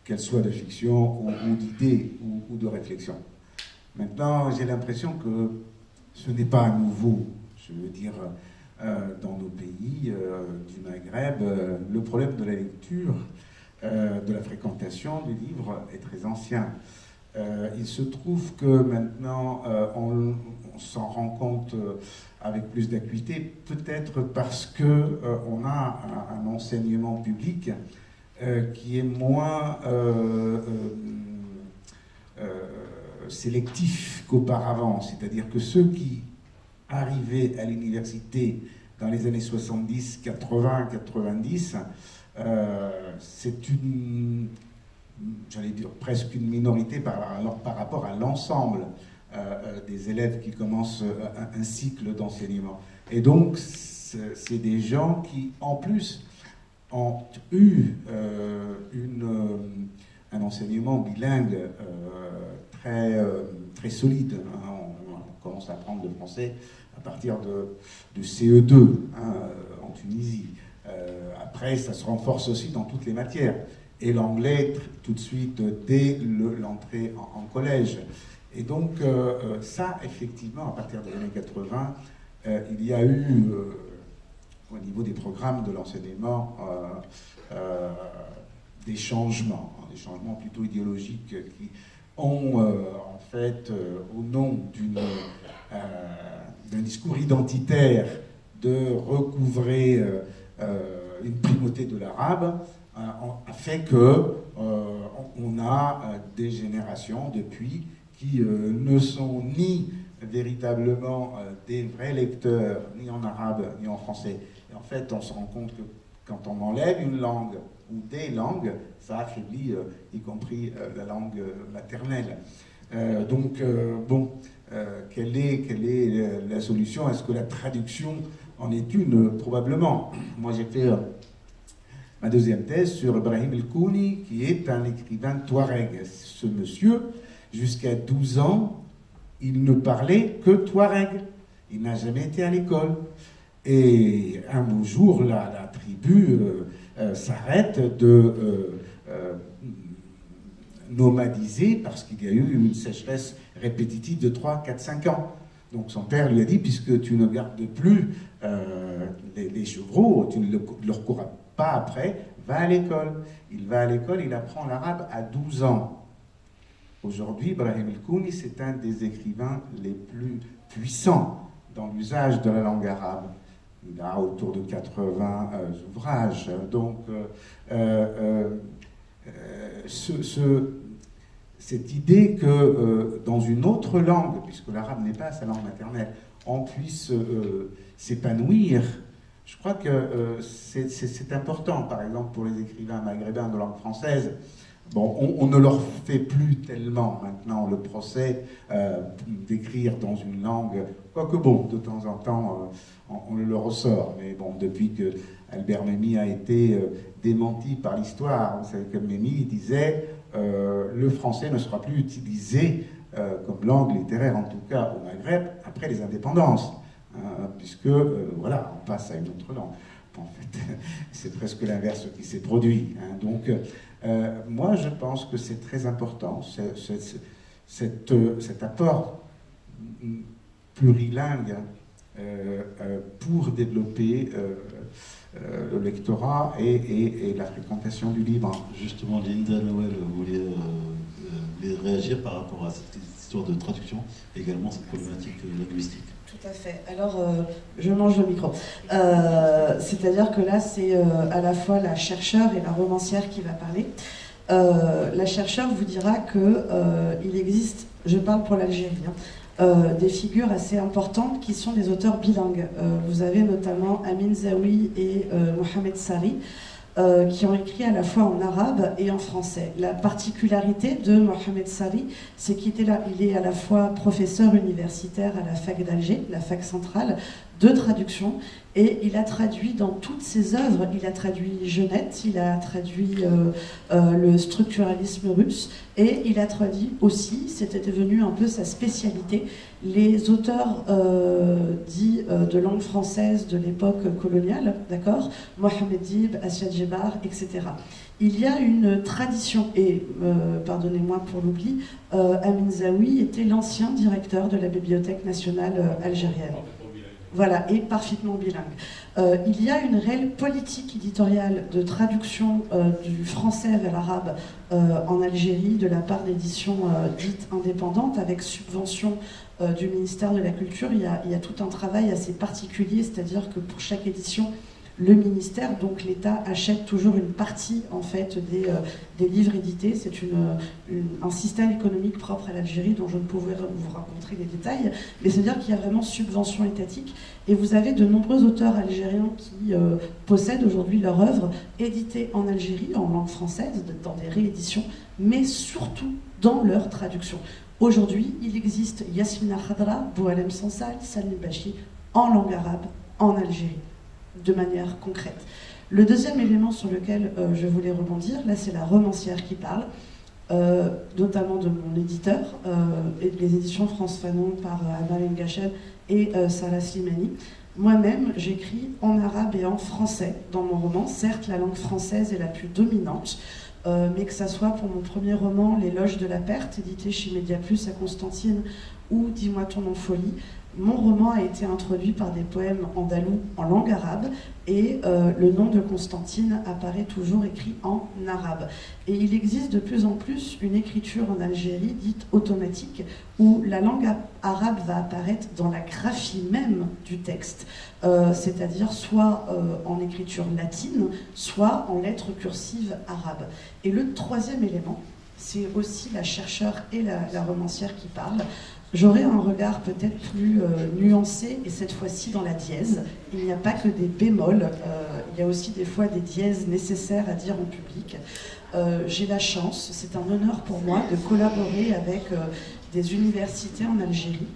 qu'elles soient de fiction ou d'idées ou de réflexion. Maintenant, j'ai l'impression que ce n'est pas nouveau. Je veux dire, dans nos pays du Maghreb, le problème de la lecture, de la fréquentation du livre est très ancien. Il se trouve que maintenant, on s'en rend compte avec plus d'acuité, peut-être parce qu'on a un enseignement public qui est moins sélectif qu'auparavant. C'est-à-dire que ceux qui arrivaient à l'université dans les années 70, 80, 90, c'est une, j'allais dire, presque une minorité par rapport à l'ensemble des élèves qui commencent un cycle d'enseignement. Et donc, c'est des gens qui, en plus, ont eu un enseignement bilingue très solide. Hein. On commence à apprendre le français à partir de CE2 en Tunisie. Après, ça se renforce aussi dans toutes les matières. Et l'anglais, tout de suite, dès l'entrée en collège. Et donc, ça, effectivement, à partir des années 80, il y a eu, au niveau des programmes de l'enseignement, des changements plutôt idéologiques qui ont, en fait, au nom d'un discours identitaire de recouvrer une primauté de l'arabe, a fait que on a des générations depuis qui ne sont ni véritablement des vrais lecteurs, ni en arabe, ni en français. Et en fait, on se rend compte que quand on enlève une langue ou des langues, ça affaiblit, y compris la langue maternelle. Quelle est la solution? Est-ce que la traduction en est une? Probablement. Moi, j'ai fait ma deuxième thèse sur Ibrahim El-Kouni, qui est un écrivain touareg. Ce monsieur, jusqu'à 12 ans, il ne parlait que touareg. Il n'a jamais été à l'école. Et un beau jour, la tribu s'arrête de nomadiser parce qu'il y a eu une sécheresse répétitive de 3, 4, 5 ans. Donc son père lui a dit, puisque tu ne gardes plus les chevreaux, tu ne leur cours pas après, va à l'école. Il va à l'école, il apprend l'arabe à 12 ans. Aujourd'hui, Ibrahim El-Kouni, c'est un des écrivains les plus puissants dans l'usage de la langue arabe. Il a autour de 80 ouvrages. Donc, cette idée que dans une autre langue, puisque l'arabe n'est pas sa langue maternelle, on puisse s'épanouir, je crois que c'est important. Par exemple, pour les écrivains maghrébins de langue française, bon, on ne leur fait plus tellement maintenant le procès d'écrire dans une langue, quoique bon, de temps en temps, on le ressort. Mais bon, depuis que Albert Memmi a été démenti par l'histoire, vous savez que Memmi disait le français ne sera plus utilisé comme langue littéraire, en tout cas au Maghreb, après les indépendances. puisque, voilà, on passe à une autre langue. En fait, c'est presque l'inverse qui s'est produit. Hein. Donc, moi, je pense que c'est très important, cet apport plurilingue pour développer le lectorat et la fréquentation du livre. Justement, Linda Noël voulait réagir par rapport à cette histoire de traduction, et également cette problématique linguistique. Tout à fait. Alors, je mange le micro. C'est-à-dire que là, c'est à la fois la chercheure et la romancière qui va parler. La chercheure vous dira qu'il existe, je parle pour l'Algérie, des figures assez importantes qui sont des auteurs bilingues. Vous avez notamment Amin Zaoui et Mohamed Sari, qui ont écrit à la fois en arabe et en français. La particularité de Mohamed Sari, c'est qu'il est à la fois professeur universitaire à la fac d'Alger, la fac centrale, de traduction, et il a traduit dans toutes ses œuvres, il a traduit Genette, il a traduit le structuralisme russe, et il a traduit aussi, c'était devenu un peu sa spécialité, les auteurs dits de langue française de l'époque coloniale, d'accord, Mohamed Dib, Assia Djebar, etc. Il y a une tradition, et pardonnez-moi pour l'oubli, Amin Zaoui était l'ancien directeur de la Bibliothèque nationale algérienne. Voilà, et parfaitement bilingue. Il y a une réelle politique éditoriale de traduction du français vers l'arabe en Algérie de la part d'éditions dites indépendantes avec subvention du ministère de la Culture. Il y a tout un travail assez particulier, c'est-à-dire que pour chaque édition, le ministère, donc l'État, achète toujours une partie en fait des livres édités. C'est un système économique propre à l'Algérie dont je ne pourrais vous raconter les détails, mais c'est-à-dire qu'il y a vraiment subvention étatique et vous avez de nombreux auteurs algériens qui possèdent aujourd'hui leur œuvre éditée en Algérie, en langue française, dans des rééditions, mais surtout dans leur traduction. Aujourd'hui, il existe Yasmina Khadra, Boualem Sansal, Salim Bachi, en langue arabe, en Algérie, de manière concrète. Le deuxième élément sur lequel je voulais rebondir, là c'est la romancière qui parle, notamment de mon éditeur, et les éditions France Fanon par Amal Ngachel et Sarah Slimani. Moi-même, j'écris en arabe et en français dans mon roman. Certes, la langue française est la plus dominante, mais que ça soit pour mon premier roman, L'éloge de la perte, édité chez Média Plus à Constantine, ou Dis-moi ton nom folie, mon roman a été introduit par des poèmes andalous en langue arabe et le nom de Constantine apparaît toujours écrit en arabe. Et il existe de plus en plus une écriture en Algérie dite automatique où la langue arabe va apparaître dans la graphie même du texte, c'est-à-dire soit en écriture latine, soit en lettres cursives arabes. Et le troisième élément, c'est aussi la chercheure et la romancière qui parlent. J'aurais un regard peut-être plus nuancé, et cette fois-ci dans la dièse. Il n'y a pas que des bémols, il y a aussi des fois des dièses nécessaires à dire en public. J'ai la chance, c'est un honneur pour moi, de collaborer avec des universités en Algérie,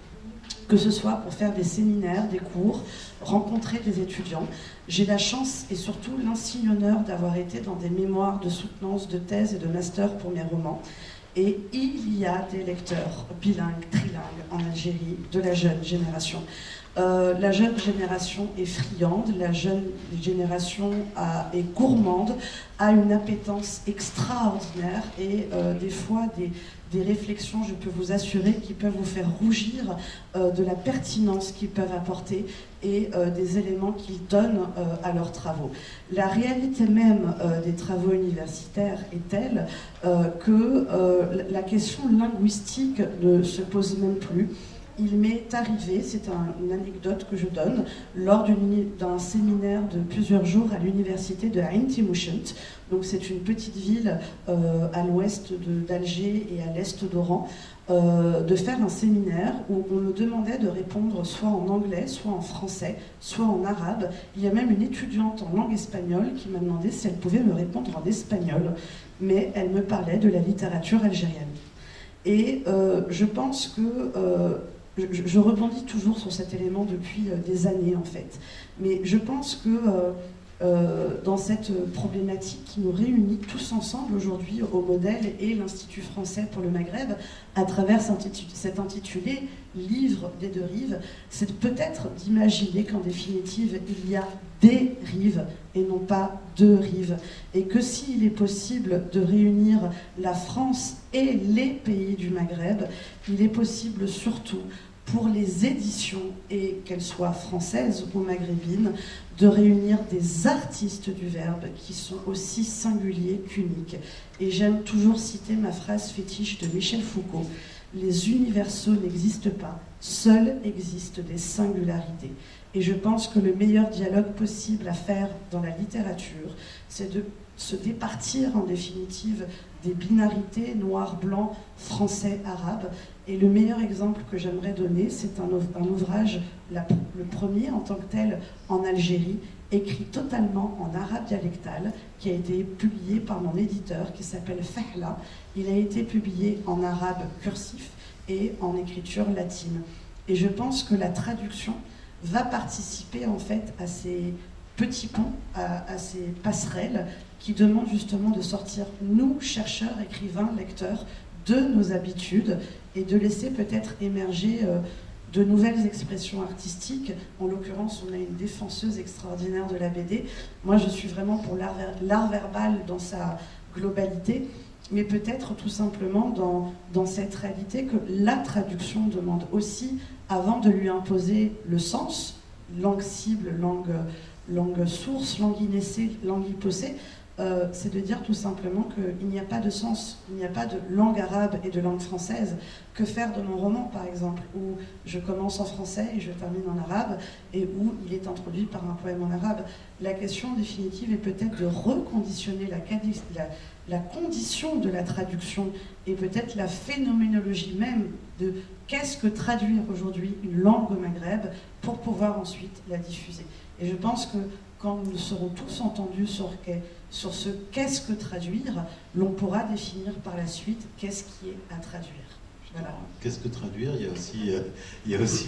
que ce soit pour faire des séminaires, des cours, rencontrer des étudiants. J'ai la chance et surtout l'insigne honneur d'avoir été dans des mémoires de soutenance, de thèse et de master pour mes romans. Et il y a des lecteurs bilingues, trilingues en Algérie, de la jeune génération. La jeune génération est friande, la jeune génération est gourmande, a une appétence extraordinaire et des fois des réflexions, je peux vous assurer, qui peuvent vous faire rougir de la pertinence qu'ils peuvent apporter et des éléments qu'ils donnent à leurs travaux. La réalité même des travaux universitaires est telle que la question linguistique ne se pose même plus. Il m'est arrivé, c'est une anecdote que je donne, lors d'un séminaire de plusieurs jours à l'université de Ain Timushent, donc c'est une petite ville à l'ouest d'Alger et à l'est d'Oran, de faire un séminaire où on me demandait de répondre soit en anglais, soit en français, soit en arabe. Il y a même une étudiante en langue espagnole qui m'a demandé si elle pouvait me répondre en espagnol, mais elle me parlait de la littérature algérienne. Et je pense que... Je rebondis toujours sur cet élément depuis des années en fait, mais je pense que dans cette problématique qui nous réunit tous ensemble aujourd'hui au modèle et l'Institut français pour le Maghreb à travers cet intitulé « Livre des deux rives », c'est peut-être d'imaginer qu'en définitive il y a des rives et non pas deux rives, et que s'il est possible de réunir la France et les pays du Maghreb, il est possible surtout pour les éditions, et qu'elles soient françaises ou maghrébines, de réunir des artistes du verbe qui sont aussi singuliers qu'uniques. Et j'aime toujours citer ma phrase fétiche de Michel Foucault: les universaux n'existent pas, seuls existent des singularités. Et je pense que le meilleur dialogue possible à faire dans la littérature, c'est de se départir en définitive des binarités noir-blanc, français-arabe. Et le meilleur exemple que j'aimerais donner, c'est un ouvrage, le premier en tant que tel en Algérie, écrit totalement en arabe dialectal, qui a été publié par mon éditeur, qui s'appelle Fahla. Il a été publié en arabe cursif et en écriture latine. Et je pense que la traduction va participer en fait à ces petits ponts, à ces passerelles qui demandent justement de sortir, nous, chercheurs, écrivains, lecteurs, de nos habitudes et de laisser peut-être émerger de nouvelles expressions artistiques. En l'occurrence, on a une défenseuse extraordinaire de la BD. Moi, je suis vraiment pour l'art verbal dans sa globalité, mais peut-être tout simplement dans cette réalité que la traduction demande aussi, avant de lui imposer le sens, langue cible, langue source, langue inessée, langue hypocée, c'est de dire tout simplement qu'il n'y a pas de sens, il n'y a pas de langue arabe et de langue française. Que faire de mon roman, par exemple, où je commence en français et je termine en arabe, et où il est introduit par un poème en arabe? La question définitive est peut-être de reconditionner la condition de la traduction, et peut-être la phénoménologie même de qu'est-ce que traduire aujourd'hui une langue au Maghreb pour pouvoir ensuite la diffuser. Et je pense que quand nous serons tous entendus sur ce qu'est-ce que traduire, l'on pourra définir par la suite qu'est-ce qui est à traduire. Voilà. Qu'est-ce que traduire? Il y a aussi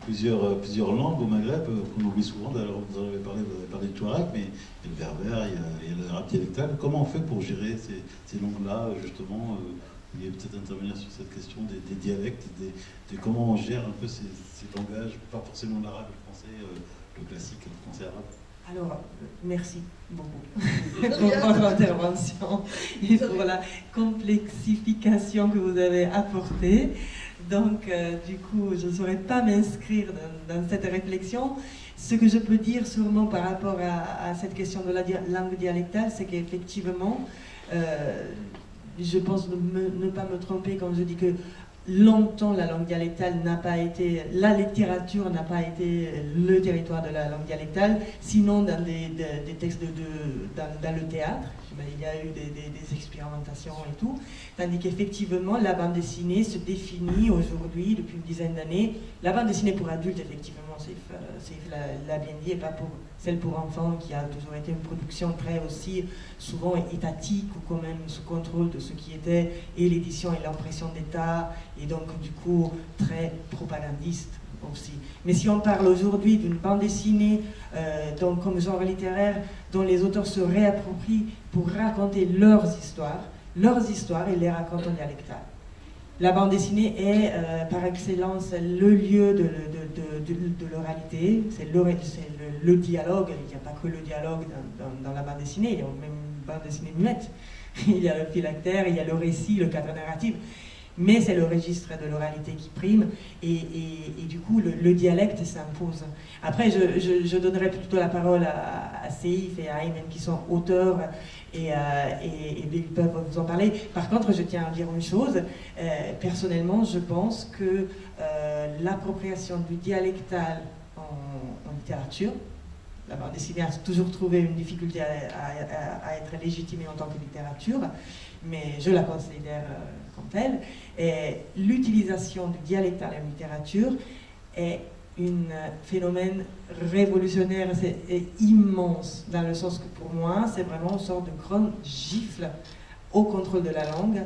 plusieurs langues au Maghreb qu'on oublie souvent. D'ailleurs, vous en avez parlé du touareg, mais il y a le berbère, il y a l'arabe dialectal. Comment on fait pour gérer ces langues-là, justement? Vous pouvez peut-être intervenir sur cette question des dialectes, de comment on gère un peu ces langages, pas forcément l'arabe et le français, le classique, le français arabe. Alors, merci beaucoup pour votre intervention et pour la complexification que vous avez apportée. Donc, du coup, je ne saurais pas m'inscrire dans cette réflexion. Ce que je peux dire sûrement par rapport à cette question de la langue dialectale, c'est qu'effectivement, je pense ne pas me tromper quand je dis que longtemps la langue dialectale n'a pas été, la littérature n'a pas été le territoire de la langue dialectale, sinon dans des textes dans le théâtre. Il y a eu des expérimentations et tout, tandis qu'effectivement la bande dessinée se définit aujourd'hui, depuis une dizaine d'années, la bande dessinée pour adultes, effectivement, Saïf l'a bien dit, et pas pour celle pour enfants, qui a toujours été une production très aussi souvent étatique, ou quand même sous contrôle de ce qui était et l'édition et l'impression d'État, et donc du coup très propagandiste aussi. Mais si on parle aujourd'hui d'une bande dessinée donc comme genre littéraire dont les auteurs se réapproprient pour raconter leurs histoires et les racontent en dialectal. La bande dessinée est par excellence le lieu de l'oralité, c'est le dialogue. Il n'y a pas que le dialogue dans la bande dessinée, il y a même une bande dessinée muette. Il y a le phylactère, il y a le récit, le cadre narratif. Mais c'est le registre de l'oralité qui prime, et du coup le dialecte s'impose. Après, je donnerai plutôt la parole à Saïf et à Aymen, qui sont auteurs, et ils peuvent vous en parler. Par contre, je tiens à dire une chose, personnellement, je pense que l'appropriation du dialectal en littérature, la bande dessinée a toujours trouvé une difficulté à être légitimée en tant que littérature, mais je la considère comme telle. Et l'utilisation du dialectal en littérature est un phénomène révolutionnaire, c'est immense, dans le sens que pour moi, c'est vraiment une sorte de grande gifle au contrôle de la langue.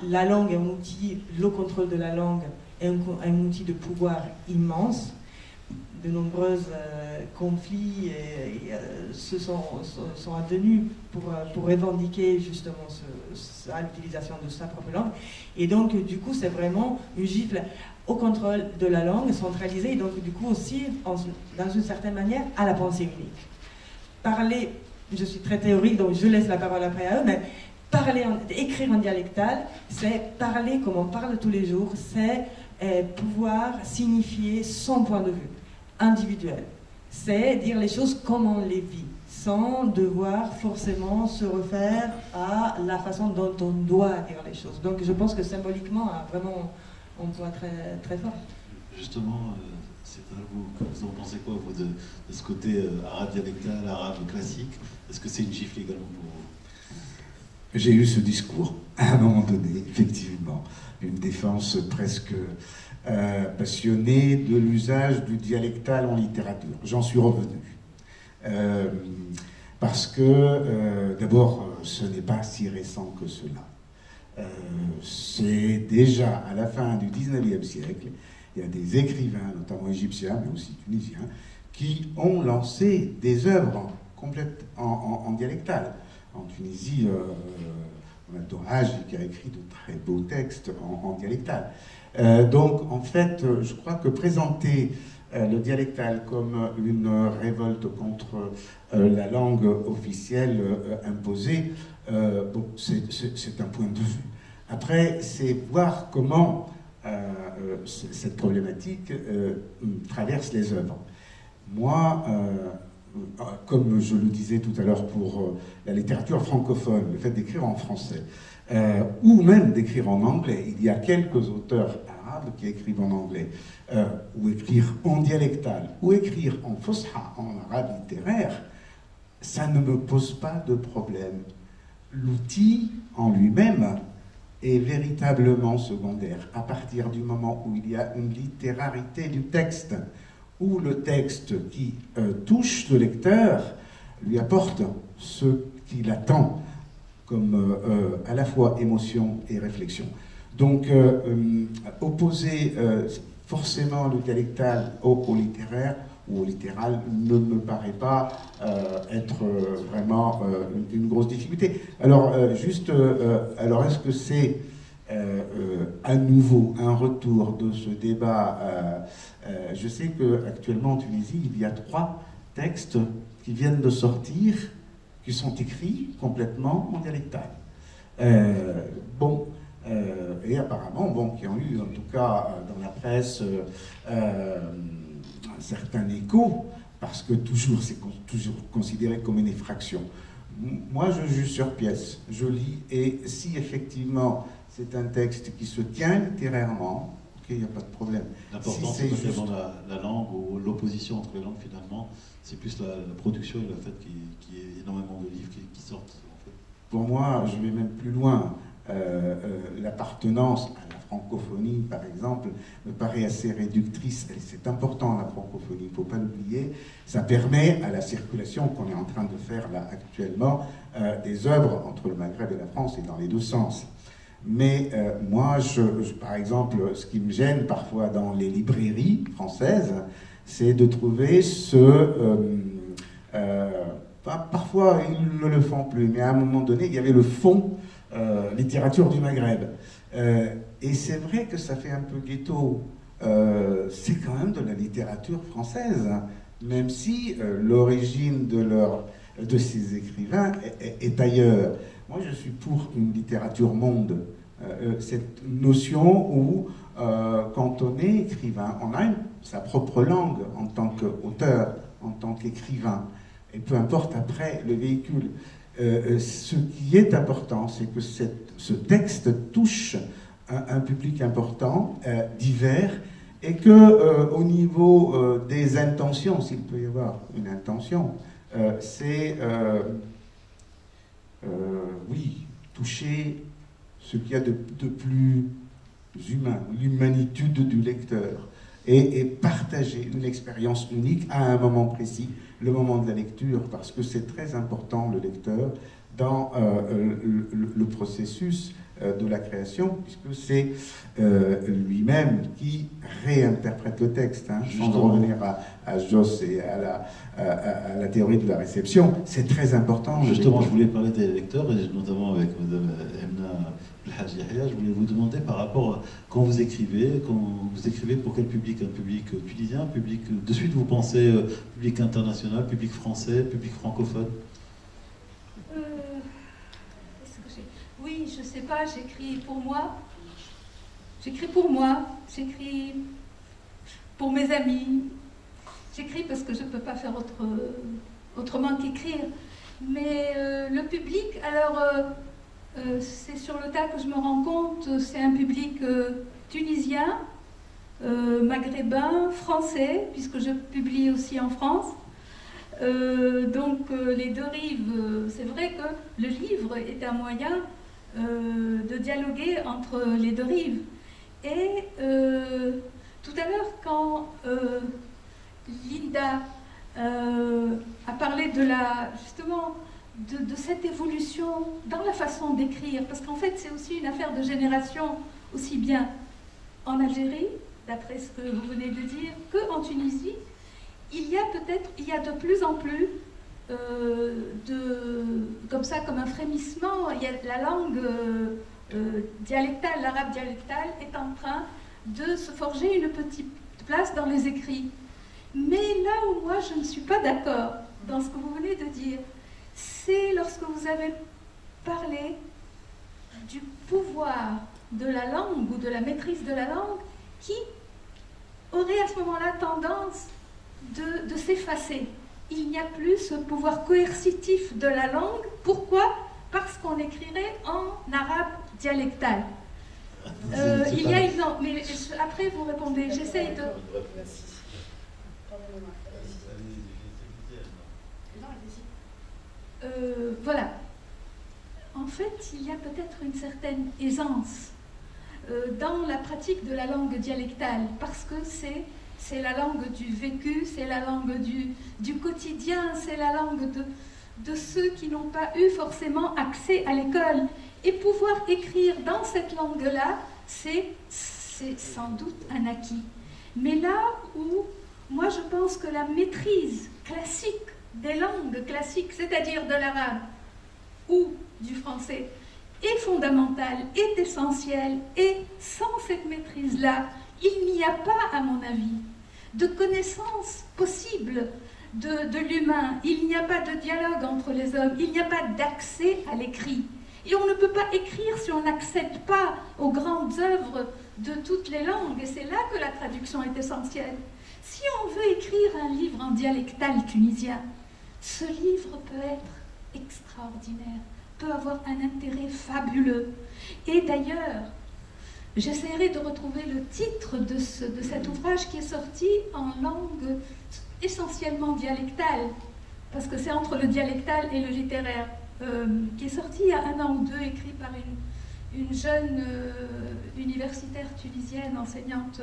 La langue est un outil, le contrôle de la langue est un outil de pouvoir immense, de nombreux conflits se sont advenus pour revendiquer justement l'utilisation de sa propre langue. Et donc, du coup, c'est vraiment une gifle au contrôle de la langue centralisée, et donc, du coup, aussi, dans une certaine manière, à la pensée unique. Parler, je suis très théorique, donc je laisse la parole après à eux, mais écrire en dialectal, c'est parler comme on parle tous les jours, c'est pouvoir signifier son point de vue individuel. C'est dire les choses comme on les vit, sans devoir forcément se refaire à la façon dont on doit dire les choses. Donc je pense que symboliquement, a vraiment un poids très, très fort. Justement, c'est à vous en pensez quoi, vous, de ce côté arabe dialectal, arabe classique? Est-ce que c'est une gifle également pour vous? J'ai eu ce discours à un moment donné, effectivement, une défense presque passionnée de l'usage du dialectal en littérature. J'en suis revenu. Parce que, d'abord, ce n'est pas si récent que cela. C'est déjà à la fin du 19e siècle, il y a des écrivains, notamment égyptiens, mais aussi tunisiens, qui ont lancé des œuvres complètes en dialectal. En Tunisie, on a Dorage qui a écrit de très beaux textes en dialectal. Donc, en fait, je crois que présenter le dialectal comme une révolte contre la langue officielle imposée, bon, c'est un point de vue. Après, c'est voir comment cette problématique traverse les œuvres. Moi, comme je le disais tout à l'heure pour la littérature francophone, le fait d'écrire en français, ou même d'écrire en anglais, il y a quelques auteurs arabes qui écrivent en anglais, ou écrire en dialectal, ou écrire en fosha, en arabe littéraire, ça ne me pose pas de problème. L'outil en lui-même est véritablement secondaire, à partir du moment où il y a une littérarité du texte, où le texte qui touche le lecteur lui apporte ce qu'il attend comme à la fois émotion et réflexion. Donc opposer forcément le dialectal au littéraire ou au littéral ne me paraît pas être vraiment une grosse difficulté. Alors alors est-ce que c'est à nouveau un retour de ce débat? Je sais qu'actuellement en Tunisie, il y a 3 textes qui viennent de sortir, qui sont écrits complètement en dialectal. Et apparemment, qui ont eu, en tout cas dans la presse, un certain écho, parce que c'est toujours considéré comme une effraction. Moi, je juge sur pièce, je lis, et si effectivement c'est un texte qui se tient littérairement, ok, il n'y a pas de problème. L'important, Si c'est pas vraiment la langue ou l'opposition entre les langues, finalement, c'est plus la production et le fait qu'il y ait énormément de livres qui sortent. En fait. Pour moi, je vais même plus loin. L'appartenance à la francophonie, par exemple, me paraît assez réductrice. C'est important, la francophonie, il ne faut pas l'oublier. Ça permet à la circulation qu'on est en train de faire là actuellement des œuvres entre le Maghreb et la France et dans les deux sens. Mais moi, par exemple, ce qui me gêne parfois dans les librairies françaises, c'est de trouver parfois, ils ne le font plus, mais à un moment donné, il y avait le fonds littérature du Maghreb. Et c'est vrai que ça fait un peu ghetto. C'est quand même de la littérature française, hein, même si l'origine de ces écrivains est ailleurs. Moi, je suis pour une littérature monde. Cette notion où, quand on est écrivain, on a sa propre langue en tant qu'auteur, en tant qu'écrivain. Et peu importe après le véhicule. Ce qui est important, c'est que ce texte touche un public important, divers, et que au niveau des intentions, s'il peut y avoir une intention, c'est oui, toucher ce qu'il y a de plus humain, l'humanitude du lecteur. et partager une expérience unique à un moment précis, le moment de la lecture, parce que c'est très important, le lecteur, dans le processus de la création, puisque c'est lui-même qui réinterprète le texte, hein, sans revenir à Joss et à la théorie de la réception. C'est très important. Justement, je voulais parler des lecteurs, et notamment avec Mme Emna Belhadji Yahia, je voulais vous demander par rapport à quand vous écrivez pour quel public? Un public tunisien, un public... De suite, vous pensez public international, public français, public francophone? Oui, je sais pas, j'écris pour moi, j'écris pour mes amis, j'écris parce que je ne peux pas faire autrement qu'écrire. Mais le public, alors c'est sur le tas que je me rends compte, c'est un public tunisien, maghrébin, français, puisque je publie aussi en France. Donc les deux rives, c'est vrai que le livre est un moyen de dialoguer entre les deux rives. Et tout à l'heure, quand Linda a parlé justement de cette évolution dans la façon d'écrire, parce qu'en fait c'est aussi une affaire de génération, aussi bien en Algérie, d'après ce que vous venez de dire, qu'en Tunisie, il y a de plus en plus comme ça, comme un frémissement, il y a la langue dialectale, l'arabe dialectal est en train de se forger une petite place dans les écrits. Mais là où moi je ne suis pas d'accord dans ce que vous venez de dire, c'est lorsque vous avez parlé du pouvoir de la langue ou de la maîtrise de la langue qui aurait à ce moment-là tendance de s'effacer. Il n'y a plus ce pouvoir coercitif de la langue. Pourquoi? Parce qu'on écrirait en arabe dialectal. Il y a une... Non, mais après vous répondez. J'essaye de... Voilà. En fait, il y a peut-être une certaine aisance dans la pratique de la langue dialectale, parce que c'est la langue du vécu, c'est la langue du quotidien, c'est la langue de ceux qui n'ont pas eu forcément accès à l'école. Et pouvoir écrire dans cette langue-là, c'est sans doute un acquis. Mais là où, moi je pense que la maîtrise classique des langues classiques, c'est-à-dire de l'arabe ou du français, est fondamentale, est essentielle, et sans cette maîtrise-là, il n'y a pas, à mon avis, de connaissance possible de l'humain. Il n'y a pas de dialogue entre les hommes, il n'y a pas d'accès à l'écrit. Et on ne peut pas écrire si on n'accède pas aux grandes œuvres de toutes les langues. Et c'est là que la traduction est essentielle. Si on veut écrire un livre en dialectal tunisien, ce livre peut être extraordinaire, peut avoir un intérêt fabuleux. Et d'ailleurs, j'essaierai de retrouver le titre de cet ouvrage qui est sorti en langue essentiellement dialectale, parce que c'est entre le dialectal et le littéraire, qui est sorti il y a 1 an ou 2, écrit par une jeune universitaire tunisienne, enseignante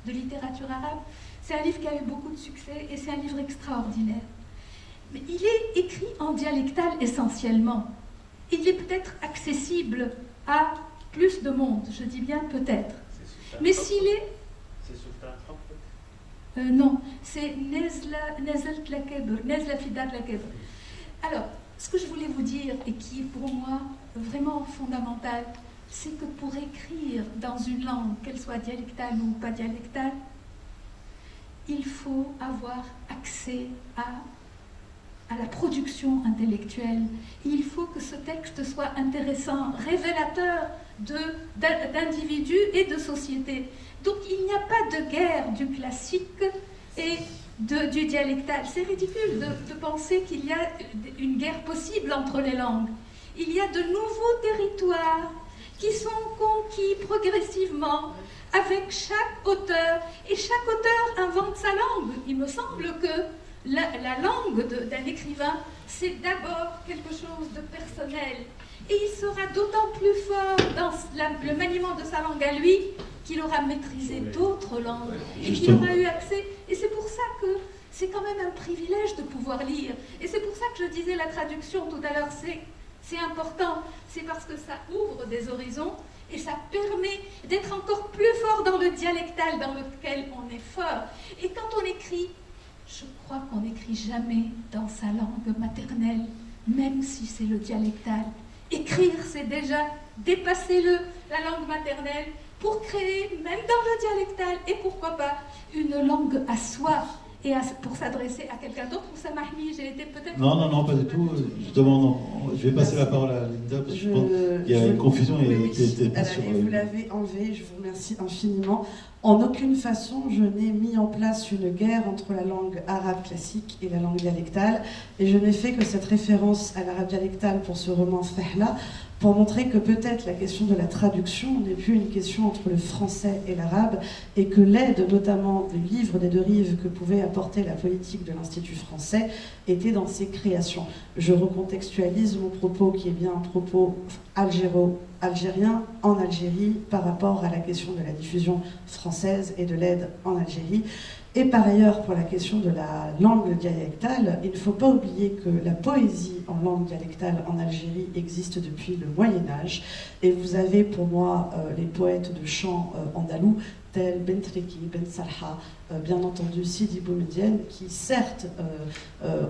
de littérature arabe. C'est un livre qui a eu beaucoup de succès et c'est un livre extraordinaire. Mais il est écrit en dialectal essentiellement. Il est peut-être accessible à plus de monde, je dis bien peut-être. Mais s'il est... C'est Sultan Hop? Non, c'est Nezelt la Kebr, Nezla Fidar la Kebr. Alors, ce que je voulais vous dire, et qui est pour moi vraiment fondamental, c'est que pour écrire dans une langue, qu'elle soit dialectale ou pas dialectale, il faut avoir accès à la production intellectuelle. Il faut que ce texte soit intéressant, révélateur d'individus et de sociétés. Donc il n'y a pas de guerre du classique et du dialectal. C'est ridicule de penser qu'il y a une guerre possible entre les langues. Il y a de nouveaux territoires qui sont conquis progressivement avec chaque auteur, et chaque auteur invente sa langue. Il me semble que la langue d'un écrivain, c'est d'abord quelque chose de personnel. Et il sera d'autant plus fort dans le maniement de sa langue à lui qu'il aura maîtrisé d'autres langues et qu'il Justement. aura eu accès. Et c'est pour ça que c'est quand même un privilège de pouvoir lire. Et c'est pour ça que je disais la traduction tout à l'heure, c'est important. C'est parce que ça ouvre des horizons et ça permet d'être encore plus fort dans le dialectal dans lequel on est fort. Et quand on écrit, je crois qu'on n'écrit jamais dans sa langue maternelle, même si c'est le dialectal. Écrire, c'est déjà dépasser la langue maternelle pour créer, même dans le dialectal, et pourquoi pas, une langue à soi, et pour s'adresser à quelqu'un d'autre. Ou ça m'a mis, j'ai été peut-être... Non, pas du tout. Justement, non. Je vais passer la parole à Linda, parce que je pense qu'il y a une confusion et oui. sur... Vous l'avez enlevé, je vous remercie infiniment. En aucune façon, je n'ai mis en place une guerre entre la langue arabe classique et la langue dialectale, et je n'ai fait que cette référence à l'arabe dialectal pour ce roman Fehla, pour montrer que peut-être la question de la traduction n'est plus une question entre le français et l'arabe, et que l'aide, notamment des livres des deux rives que pouvait apporter la politique de l'Institut français, était dans ses créations. Je recontextualise mon propos, qui est bien un propos algérien en Algérie, par rapport à la question de la diffusion française et de l'aide en Algérie. Et par ailleurs, pour la question de la langue dialectale, il ne faut pas oublier que la poésie en langue dialectale en Algérie existe depuis le Moyen-Âge. Et vous avez pour moi les poètes de chant andalous, tels Ben Triki, Ben Salha, bien entendu Sidi Boumedienne, qui certes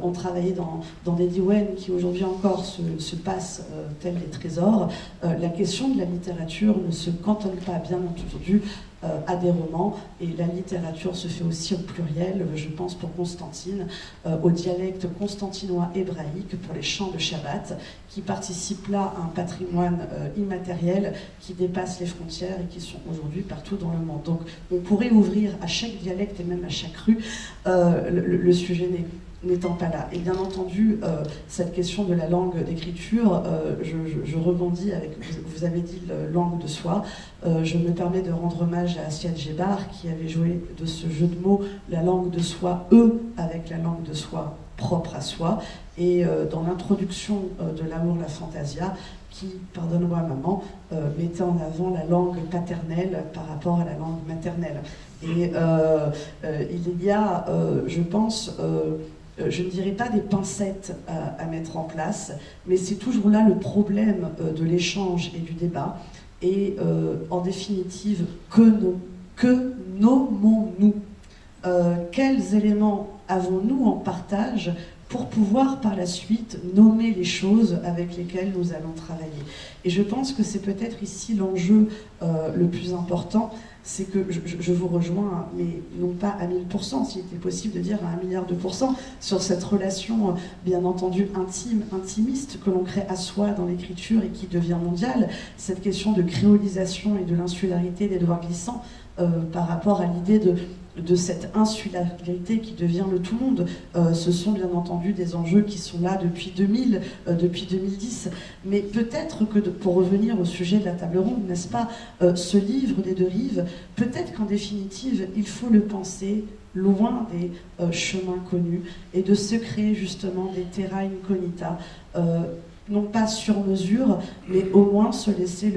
ont travaillé dans des diwan qui aujourd'hui encore se passent tels des trésors. La question de la littérature ne se cantonne pas, bien entendu, à des romans, et la littérature se fait aussi au pluriel, je pense pour Constantine, au dialecte constantinois hébraïque, pour les chants de Shabbat, qui participent là à un patrimoine immatériel qui dépasse les frontières et qui sont aujourd'hui partout dans le monde. Donc on pourrait ouvrir à chaque dialecte et même à chaque rue, le sujet n'étant pas là. Et bien entendu, cette question de la langue d'écriture, je rebondis avec, vous avez dit langue de soi, je me permets de rendre hommage à Assiad Gebar, qui avait joué de ce jeu de mots la langue de soi, avec la langue de soi propre à soi, et dans l'introduction de L'amour, la fantasia, qui, pardonne-moi maman, mettait en avant la langue paternelle par rapport à la langue maternelle. Et il y a, je pense, je ne dirais pas des pincettes à mettre en place, mais c'est toujours là le problème de l'échange et du débat. Et en définitive, que nommons-nous? Quels éléments avons-nous en partage pour pouvoir par la suite nommer les choses avec lesquelles nous allons travailler? Et je pense que c'est peut-être ici l'enjeu le plus important, c'est que je vous rejoins, mais non pas à 1000%, s'il était possible de dire à 1 milliard de %, sur cette relation bien entendu intimiste que l'on crée à soi dans l'écriture et qui devient mondiale, cette question de créolisation et de l'insularité d'Édouard Glissant par rapport à l'idée de cette insularité qui devient le tout monde. Ce sont bien entendu des enjeux qui sont là depuis 2000, depuis 2010. Mais peut-être que, pour revenir au sujet de la table ronde, n'est-ce pas, ce livre des deux rives, peut-être qu'en définitive, il faut le penser loin des chemins connus et de se créer justement des terra incognita, non pas sur mesure, mais au moins se laisser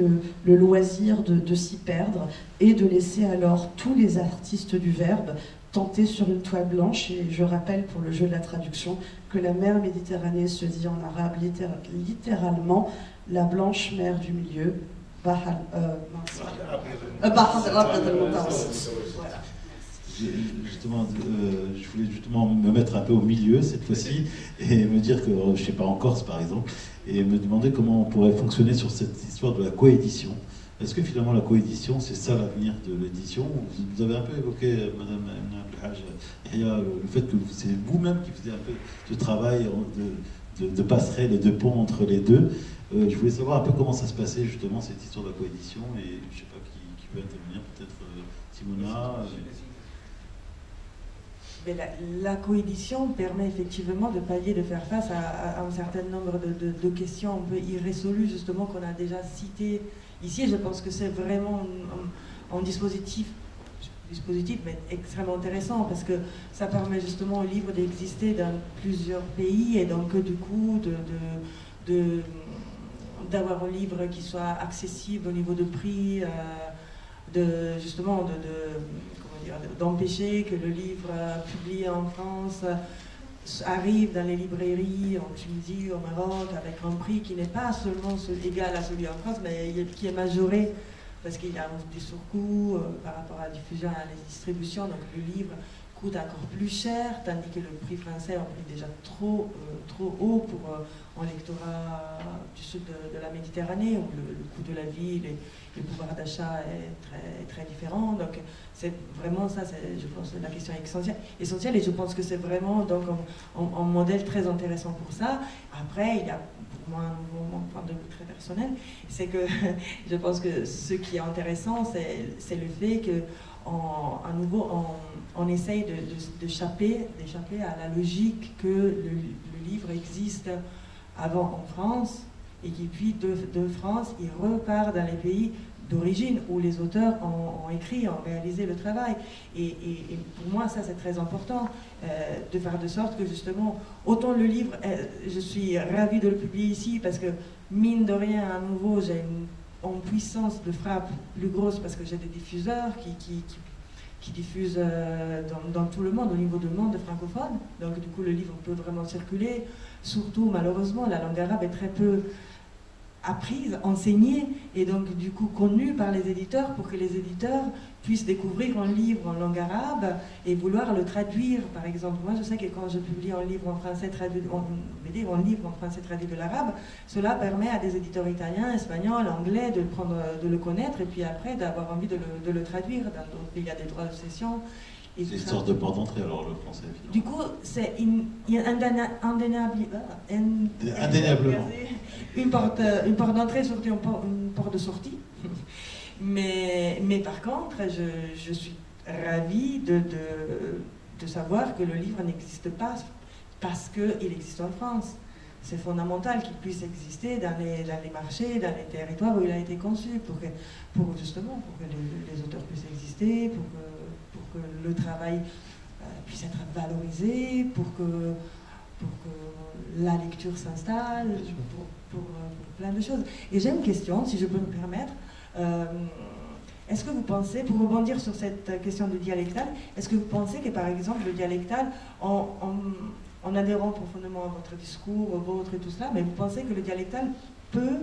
le loisir de s'y perdre et de laisser alors tous les artistes du verbe tenter sur une toile blanche. Et je rappelle pour le jeu de la traduction que la mer Méditerranée se dit en arabe littéralement la blanche mer du milieu. Justement, je voulais justement me mettre un peu au milieu cette fois-ci et me dire que, je ne sais pas, en Corse par exemple, et me demander comment on pourrait fonctionner sur cette histoire de la coédition. Est-ce que finalement la coédition, c'est ça l'avenir de l'édition? Vous avez un peu évoqué, Madame Abdelhaj, le fait que c'est vous-même qui faisiez un peu ce travail de passerelle et de pont entre les deux. Je voulais savoir un peu comment ça se passait justement cette histoire de la coédition, et je ne sais pas qui peut intervenir, peut-être Simona. Mais la coédition permet effectivement de pallier, de faire face à un certain nombre de questions un peu irrésolues, justement, qu'on a déjà citées ici. Je pense que c'est vraiment un dispositif mais extrêmement intéressant, parce que ça permet justement au livre d'exister dans plusieurs pays, et donc du coup d'avoir un livre qui soit accessible au niveau de prix, justement d'empêcher que le livre publié en France arrive dans les librairies en Tunisie, au Maroc, avec un prix qui n'est pas seulement égal à celui en France, mais qui est majoré parce qu'il y a des surcoûts par rapport à la diffusion et à la distribution. Donc le livre coûte encore plus cher, tandis que le prix français est un prix déjà trop haut pour un lectorat du sud de la Méditerranée, où le coût de la vie, le pouvoir d'achat est très différent. Donc c'est vraiment ça, je pense, la question essentielle, et je pense que c'est vraiment donc un modèle très intéressant pour ça. Après, il y a pour moi mon point de vue très personnel, c'est que je pense que ce qui est intéressant, c'est le fait que à nouveau on essaye d'échapper à la logique que le livre existe avant en France et qui puis de France il repart dans les pays d'origine où les auteurs ont écrit, ont réalisé le travail. Et pour moi ça c'est très important de faire de sorte que justement autant le livre, je suis ravie de le publier ici parce que mine de rien à nouveau j'ai en puissance de frappe plus grosse parce que j'ai des diffuseurs qui diffusent dans tout le monde, au niveau du monde francophone. Donc du coup le livre peut vraiment circuler. Surtout malheureusement la langue arabe est très peu apprise, enseignée et donc du coup connue par les éditeurs pour que les éditeurs puissent découvrir un livre en langue arabe et vouloir le traduire. Par exemple, moi je sais que quand je publie un livre en français traduit, un livre en français traduit de l'arabe, cela permet à des éditeurs italiens, espagnols, anglais de le connaître et puis après d'avoir envie de le traduire. Dans d'autres pays, il y a des droits de cession. C'est une sorte de porte d'entrée alors le français. Du coup, c'est indéniablement une porte d'entrée, surtout une porte de sortie. Mais par contre, je suis ravie de savoir que le livre n'existe pas parce qu'il existe en France. C'est fondamental qu'il puisse exister dans les marchés, dans les territoires où il a été conçu, pour que les auteurs puissent exister, pour que le travail puisse être valorisé, pour que la lecture s'installe, pour plein de choses. Et j'ai une question, si je peux me permettre. Est-ce que vous pensez, pour rebondir sur cette question du dialectal, est-ce que vous pensez que par exemple le dialectal, en adhérant profondément à votre discours, au vôtre et tout cela, mais vous pensez que le dialectal peut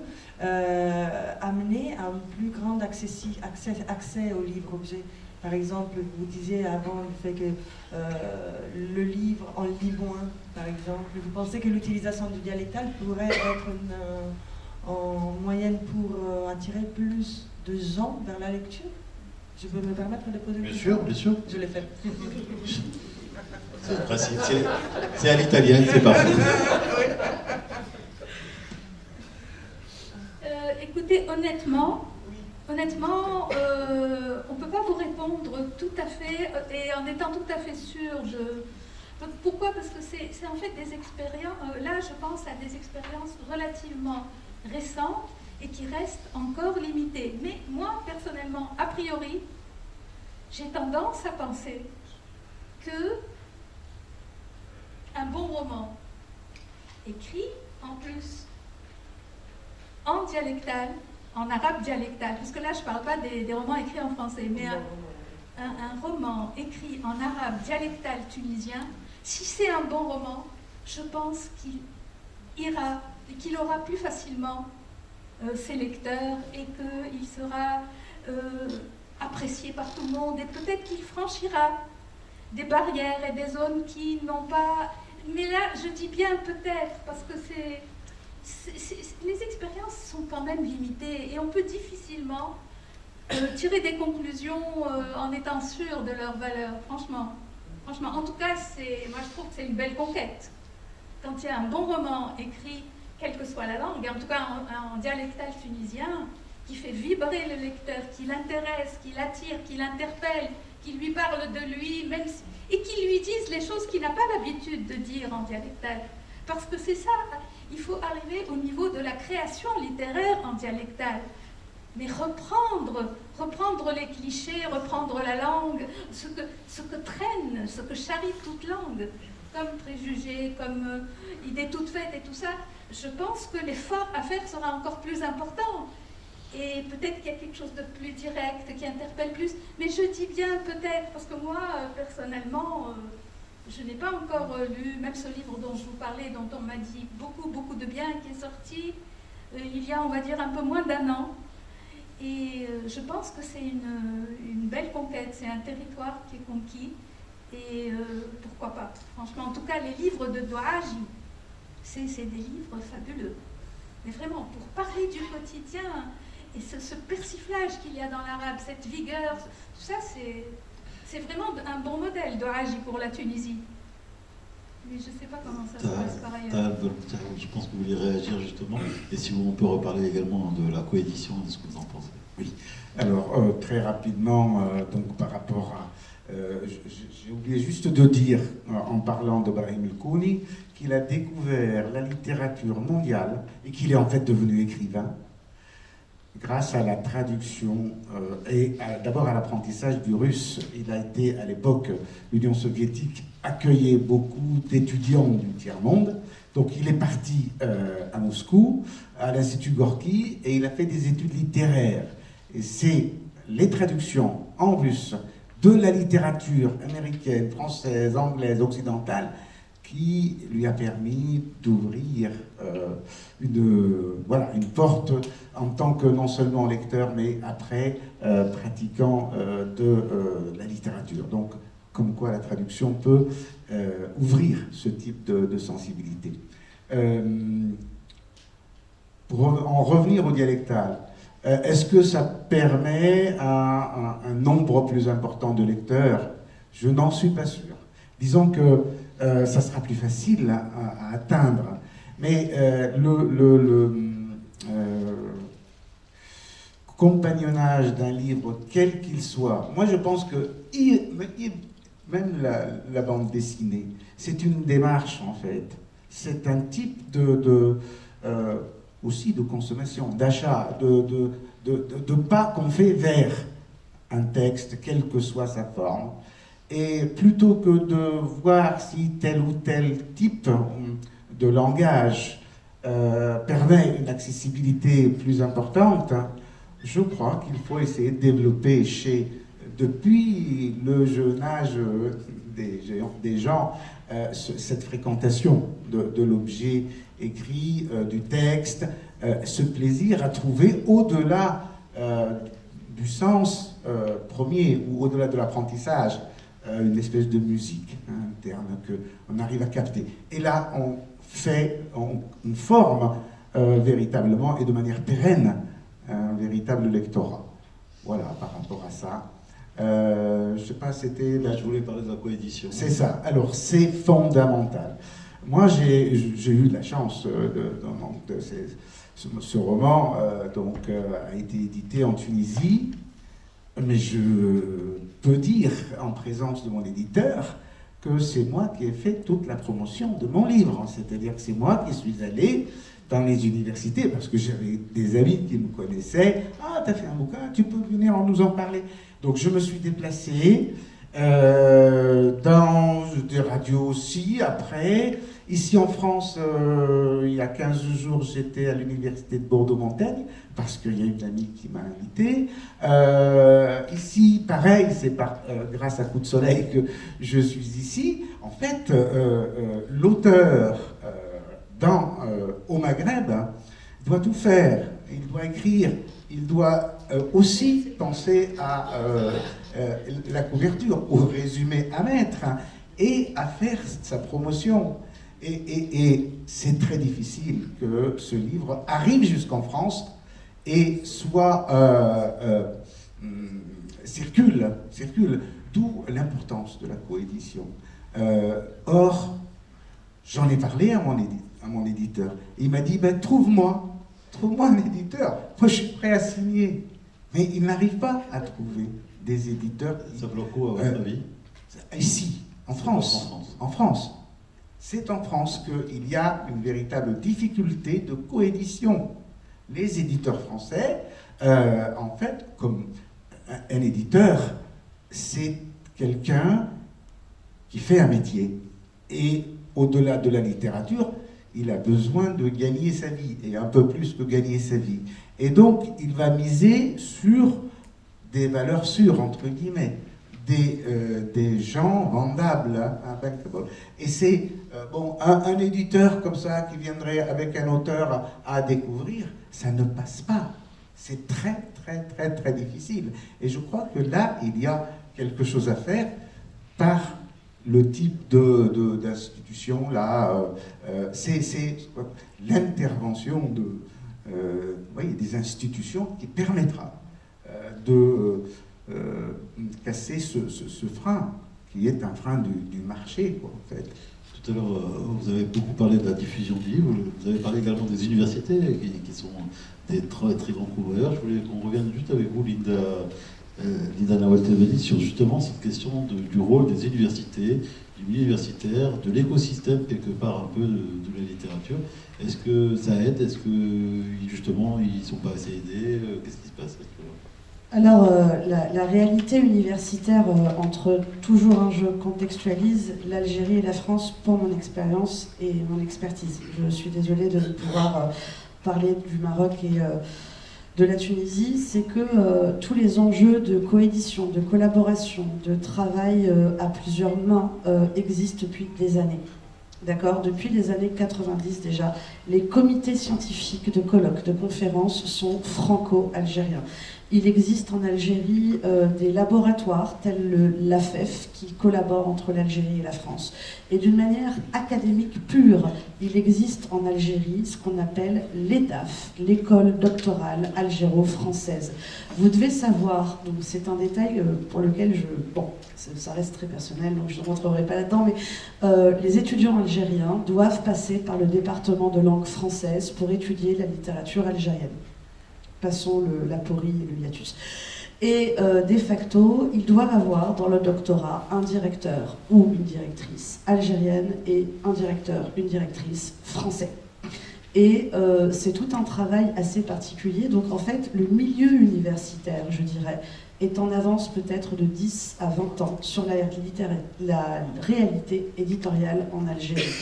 amener à un plus grand accès au livre-objet? Par exemple, vous disiez avant le fait que le livre en lit moins, par exemple. Vous pensez que l'utilisation du dialectal pourrait être en moyenne pour attirer plus de gens vers la lecture? Je peux me permettre de poser une question? Bien sûr. Je l'ai fait. C'est le principe, c'est à l'italienne, c'est parfait. Écoutez, honnêtement, on ne peut pas vous répondre tout à fait, et en étant tout à fait sûr. Pourquoi? Parce que c'est en fait des expériences, là je pense à des expériences relativement récentes et qui restent encore limitées. Mais moi, personnellement, a priori, j'ai tendance à penser que un bon roman écrit, en plus, en dialectal, en arabe dialectal, parce que là je ne parle pas des romans écrits en français, mais un roman écrit en arabe dialectal tunisien, si c'est un bon roman, je pense qu'il aura plus facilement ses lecteurs et qu'il sera apprécié par tout le monde et peut-être qu'il franchira des barrières et des zones qui n'ont pas... Mais là, je dis bien peut-être, parce que les expériences sont quand même limitées et on peut difficilement tirer des conclusions en étant sûr de leur valeur, franchement. En tout cas, moi je trouve que c'est une belle conquête. Quand il y a un bon roman écrit, quelle que soit la langue, et en tout cas en dialectal tunisien, qui fait vibrer le lecteur, qui l'intéresse, qui l'attire, qui l'interpelle, qui lui parle de lui, même si, et qui lui dise les choses qu'il n'a pas l'habitude de dire en dialectal. Parce que c'est ça, il faut arriver au niveau de la création littéraire en dialectal. Mais reprendre les clichés, reprendre la langue, ce que traîne, ce que charrie toute langue, comme préjugés, comme idées toutes faites et tout ça, je pense que l'effort à faire sera encore plus important. Et peut-être qu'il y a quelque chose de plus direct, qui interpelle plus. Mais je dis bien peut-être, parce que moi, personnellement, je n'ai pas encore lu, même ce livre dont je vous parlais, dont on m'a dit beaucoup de bien, qui est sorti il y a, on va dire, un peu moins d'1 an. Et je pense que c'est une belle conquête, c'est un territoire qui est conquis. Et pourquoi pas, franchement. En tout cas, les livres de Douaraji, c'est des livres fabuleux. Mais vraiment, pour parler du quotidien, et ce persiflage qu'il y a dans l'arabe, cette vigueur, tout ça, c'est vraiment un bon modèle Douaraji pour la Tunisie. Mais je ne sais pas comment ça se passe par ailleurs. Je pense que vous voulez réagir justement, et si on peut reparler également de la coédition, de ce que vous en pensez. Oui, alors très rapidement, donc par rapport à... j'ai oublié juste de dire, en parlant de Brahim El-Kouni, qu'il a découvert la littérature mondiale et qu'il est en fait devenu écrivain grâce à la traduction et d'abord à l'apprentissage du russe. Il a été, à l'époque, l'Union soviétique accueillait beaucoup d'étudiants du tiers-monde. Donc il est parti à Moscou, à l'Institut Gorky, et il a fait des études littéraires. Et c'est les traductions en russe de la littérature américaine, française, anglaise, occidentale, qui lui a permis d'ouvrir une porte en tant que non seulement lecteur, mais après pratiquant de la littérature. Donc, comme quoi la traduction peut ouvrir ce type de sensibilité. Pour en revenir au dialectal, est-ce que ça permet à un nombre plus important de lecteurs? Je n'en suis pas sûr. Disons que ça sera plus facile à atteindre, mais le compagnonnage d'un livre, quel qu'il soit, moi je pense que même la bande dessinée, c'est une démarche en fait, c'est un type aussi de consommation, d'achat, de pas qu'on fait vers un texte, quelle que soit sa forme. Et plutôt que de voir si tel ou tel type de langage permet une accessibilité plus importante, je crois qu'il faut essayer de développer depuis le jeune âge des gens, cette fréquentation de l'objet écrit, du texte, ce plaisir à trouver au-delà du sens premier ou au-delà de l'apprentissage, une espèce de musique, un terme qu'on arrive à capter. Et là, on forme véritablement et de manière pérenne un véritable lectorat. Voilà, par rapport à ça. Je ne sais pas, c'était... Je voulais parler de la coédition. C'est ça. Alors, c'est fondamental. Moi, j'ai eu de la chance ce roman a été édité en Tunisie, mais je peux dire, en présence de mon éditeur, que c'est moi qui ai fait toute la promotion de mon livre. C'est-à-dire que c'est moi qui suis allé dans les universités, parce que j'avais des amis qui me connaissaient. « Ah, t'as fait un bouquin, tu peux venir nous en parler ». Donc je me suis déplacé dans des radios aussi, après. Ici en France, il y a 15 jours, j'étais à l'université de Bordeaux-Montaigne, parce qu'il y a une amie qui m'a invité. Ici, pareil, c'est grâce à Coup de Soleil que je suis ici. En fait, l'auteur au Maghreb doit tout faire. Il doit écrire, il doit aussi penser à la couverture, au résumé à mettre, et à faire sa promotion. Et c'est très difficile que ce livre arrive jusqu'en France et soit circule, d'où l'importance de la coédition. Or, j'en ai parlé à mon éditeur. Il m'a dit, ben, trouve-moi un éditeur. Moi, je suis prêt à signer. Mais il n'arrive pas à trouver des éditeurs. Ça bloque où, à votre avis? Ici, en France. En France. C'est en France qu'il y a une véritable difficulté de coédition. Les éditeurs français, en fait, comme un éditeur, c'est quelqu'un qui fait un métier. Et au-delà de la littérature, il a besoin de gagner sa vie, et un peu plus que gagner sa vie. Et donc, il va miser sur des valeurs sûres, entre guillemets, des gens vendables, hein, bankable. Et c'est, bon, un éditeur comme ça qui viendrait avec un auteur à découvrir, ça ne passe pas. C'est très, très, très, très difficile. Et je crois que là, il y a quelque chose à faire par le type d'institution, là, c'est l'intervention des institutions qui permettra de casser ce frein, qui est un frein du marché, quoi, en fait. Tout à l'heure, vous avez beaucoup parlé de la diffusion du livre, vous avez parlé également des universités, qui sont des très, très grands pourvoyeurs. Je voulais qu'on revienne juste avec vous, Linda Nawalteveli, sur justement cette question du rôle des universités, du milieu universitaire, de l'écosystème quelque part un peu de la littérature. Est-ce que ça aide? Est-ce que justement ils ne sont pas assez aidés? Qu'est-ce qui se passe? Alors, la réalité universitaire, toujours je contextualise l'Algérie et la France pour mon expérience et mon expertise. Je suis désolée de ne pouvoir parler du Maroc et de la Tunisie, c'est que tous les enjeux de coédition, de collaboration, de travail à plusieurs mains existent depuis des années. D'accord ? Depuis les années 90 déjà, les comités scientifiques de colloques, de conférences sont franco-algériens. Il existe en Algérie des laboratoires tels l'AFEF qui collaborent entre l'Algérie et la France. Et d'une manière académique pure, il existe en Algérie ce qu'on appelle l'EDAF, l'école doctorale algéro-française. Vous devez savoir, donc c'est un détail pour lequel ça reste très personnel, donc je ne rentrerai pas là-dedans, mais les étudiants algériens doivent passer par le département de langue française pour étudier la littérature algérienne. Passons l'aporie et le hiatus. Et de facto, ils doivent avoir dans le doctorat un directeur ou une directrice algérienne et un directeur, une directrice français. Et c'est tout un travail assez particulier. Donc en fait, le milieu universitaire, je dirais, est en avance peut-être de 10 à 20 ans sur la réalité éditoriale en Algérie.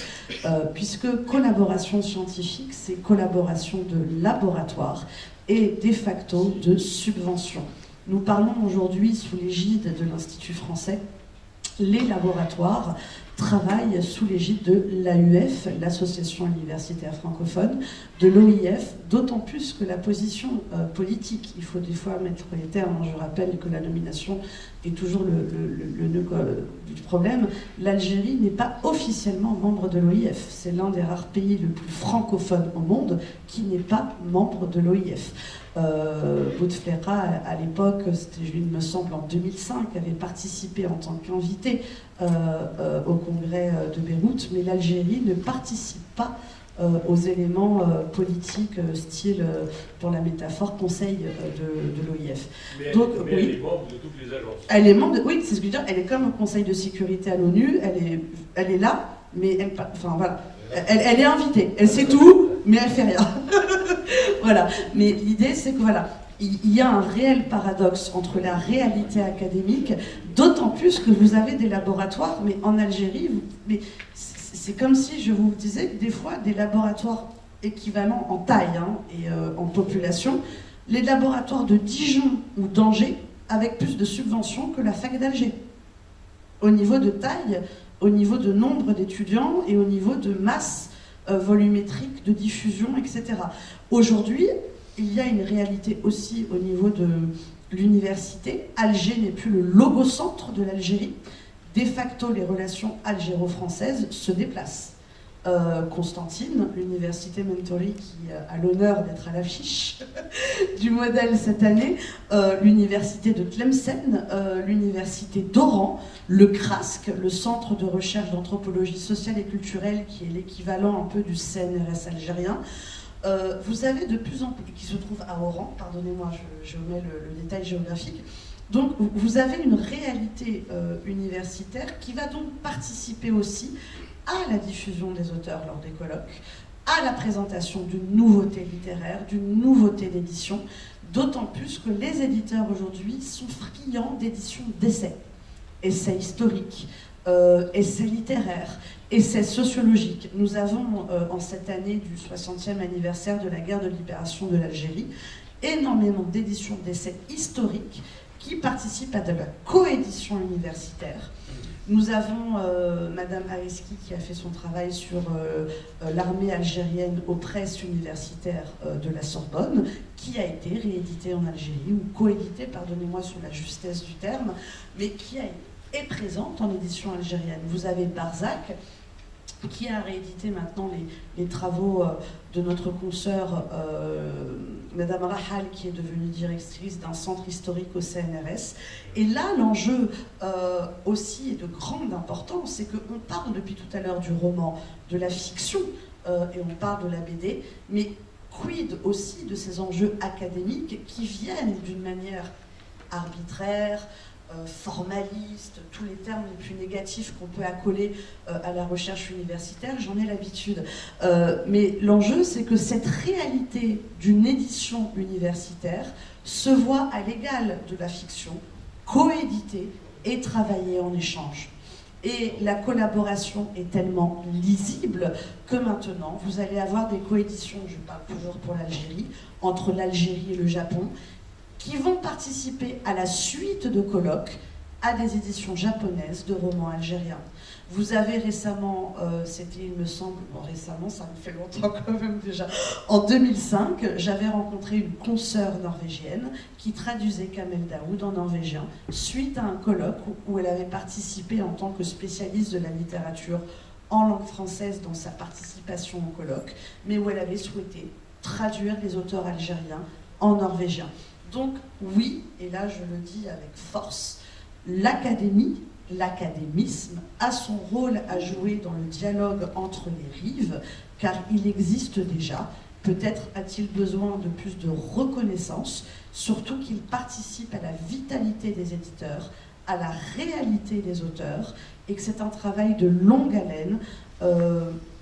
Puisque collaboration scientifique, c'est collaboration de laboratoire et de facto de subvention. Nous parlons aujourd'hui sous l'égide de l'Institut français. Les laboratoires travaillent sous l'égide de l'AUF, l'Association universitaire francophone, de l'OIF, d'autant plus que la position politique, il faut des fois mettre les termes, je rappelle que la nomination est toujours le nœud du problème, l'Algérie n'est pas officiellement membre de l'OIF, c'est l'un des rares pays le plus francophone au monde qui n'est pas membre de l'OIF. Bouteflika, à l'époque, il me semble en 2005, avait participé en tant qu'invité au congrès de Beyrouth, mais l'Algérie ne participe pas aux éléments politiques, style, pour la métaphore, conseil de l'OIF. Donc, oui, elle est membre de toutes les agences. Elle est membre oui, c'est ce que je veux dire, elle est comme au Conseil de sécurité à l'ONU, elle est là, mais elle est invitée, elle sait tout, mais elle fait rien. Voilà, mais l'idée c'est que voilà, il y a un réel paradoxe entre la réalité académique, d'autant plus que vous avez des laboratoires, mais en Algérie, c'est comme si je vous disais que des fois, des laboratoires équivalents en taille et en population, les laboratoires de Dijon ou d'Angers avec plus de subventions que la fac d'Alger. Au niveau de taille, au niveau de nombre d'étudiants et au niveau de masse volumétrique, de diffusion, etc. Aujourd'hui, il y a une réalité aussi au niveau de l'université. Alger n'est plus le logocentre de l'Algérie. De facto, les relations algéro-françaises se déplacent. Constantine, l'université Mentori qui a l'honneur d'être à l'affiche du modèle cette année, l'université de Tlemcen, l'université d'Oran, le CRASC, le Centre de recherche d'anthropologie sociale et culturelle qui est l'équivalent un peu du CNRS algérien. Vous avez de plus en plus, qui se trouve à Oran, pardonnez-moi, je mets le détail géographique. Donc vous avez une réalité universitaire qui va donc participer aussi à la diffusion des auteurs lors des colloques, à la présentation d'une nouveauté littéraire, d'une nouveauté d'édition, d'autant plus que les éditeurs aujourd'hui sont friands d'éditions d'essais, essais historiques, essais littéraires, essais sociologiques. Nous avons, en cette année du 60e anniversaire de la guerre de libération de l'Algérie, énormément d'éditions d'essais historiques qui participent à de la coédition universitaire. Nous avons Madame Ariski qui a fait son travail sur l'armée algérienne aux presses universitaires de la Sorbonne, qui a été réédité en Algérie, ou coédité, pardonnez-moi sur la justesse du terme, mais qui est présente en édition algérienne. Vous avez Barzac, qui a réédité maintenant les travaux de notre consoeur Madame Rahal, qui est devenue directrice d'un centre historique au CNRS. Et là, l'enjeu aussi est de grande importance, c'est qu'on parle depuis tout à l'heure du roman, de la fiction, et on parle de la BD, mais quid aussi de ces enjeux académiques qui viennent d'une manière arbitraire, formaliste, tous les termes les plus négatifs qu'on peut accoler à la recherche universitaire, j'en ai l'habitude. Mais l'enjeu, c'est que cette réalité d'une édition universitaire se voit à l'égal de la fiction, coéditée et travaillée en échange. Et la collaboration est tellement lisible que maintenant, vous allez avoir des coéditions, je parle toujours pour l'Algérie, entre l'Algérie et le Japon, qui vont participer à la suite de colloques à des éditions japonaises de romans algériens. Vous avez récemment, c'était il me semble, bon, récemment, ça me fait longtemps quand même déjà, en 2005, j'avais rencontré une consoeur norvégienne qui traduisait Kamel Daoud en norvégien suite à un colloque où elle avait participé en tant que spécialiste de la littérature en langue française dans sa participation au colloque, mais où elle avait souhaité traduire les auteurs algériens en norvégien. Donc oui, et là je le dis avec force, l'académie, l'académisme a son rôle à jouer dans le dialogue entre les rives, car il existe déjà. Peut-être a-t-il besoin de plus de reconnaissance, surtout qu'il participe à la vitalité des éditeurs, à la réalité des auteurs, et que c'est un travail de longue haleine.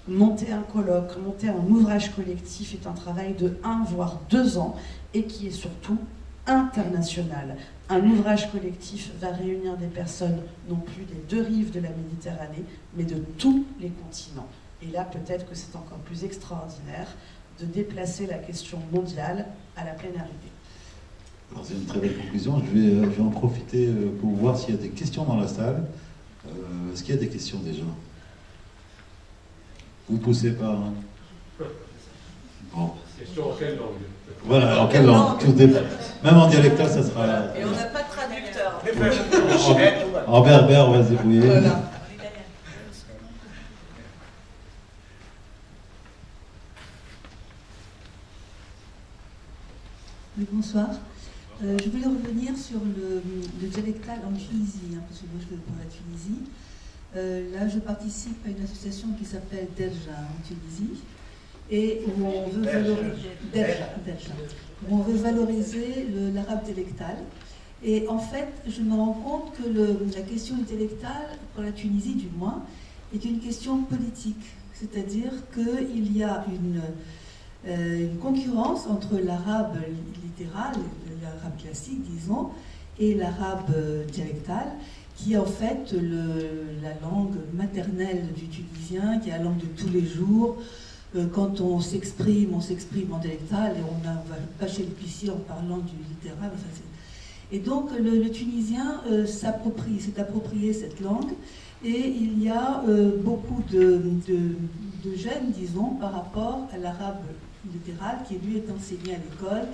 Monter un colloque, monter un ouvrage collectif est un travail de 1 voire 2 ans, et qui est surtout international. Un ouvrage collectif va réunir des personnes non plus des 2 rives de la Méditerranée, mais de tous les continents. Et là, peut-être que c'est encore plus extraordinaire de déplacer la question mondiale à la plénarité. Alors c'est une très belle conclusion. Je vais en profiter pour voir s'il y a des questions dans la salle. Est-ce qu'il y a des questions déjà? Vous ne poussez pas. Hein? Bon. Question en quelle langue? Voilà, en quelle langue? Même en dialectal, ça sera... Et on n'a pas de traducteur. En berbère, on va se débrouiller. Voilà. Oui, bonsoir. Je voulais revenir sur le dialectal en Tunisie, hein, parce que moi je vais pour la Tunisie. Là, je participe à une association qui s'appelle Delja en Tunisie, et où on veut valoriser l'arabe dialectal. Et en fait, je me rends compte que la question dialectale, pour la Tunisie du moins, est une question politique. C'est-à-dire qu'il y a une concurrence entre l'arabe littéral, l'arabe classique, disons, et l'arabe dialectal, qui est en fait la langue maternelle du Tunisien, qui est la langue de tous les jours. Quand on s'exprime en dialectal, et on va pas chez l'épicier en parlant du littéral. Enfin, et donc le Tunisien s'est approprié cette langue, et il y a beaucoup de gêne, disons, par rapport à l'arabe littéral, qui lui est enseigné à l'école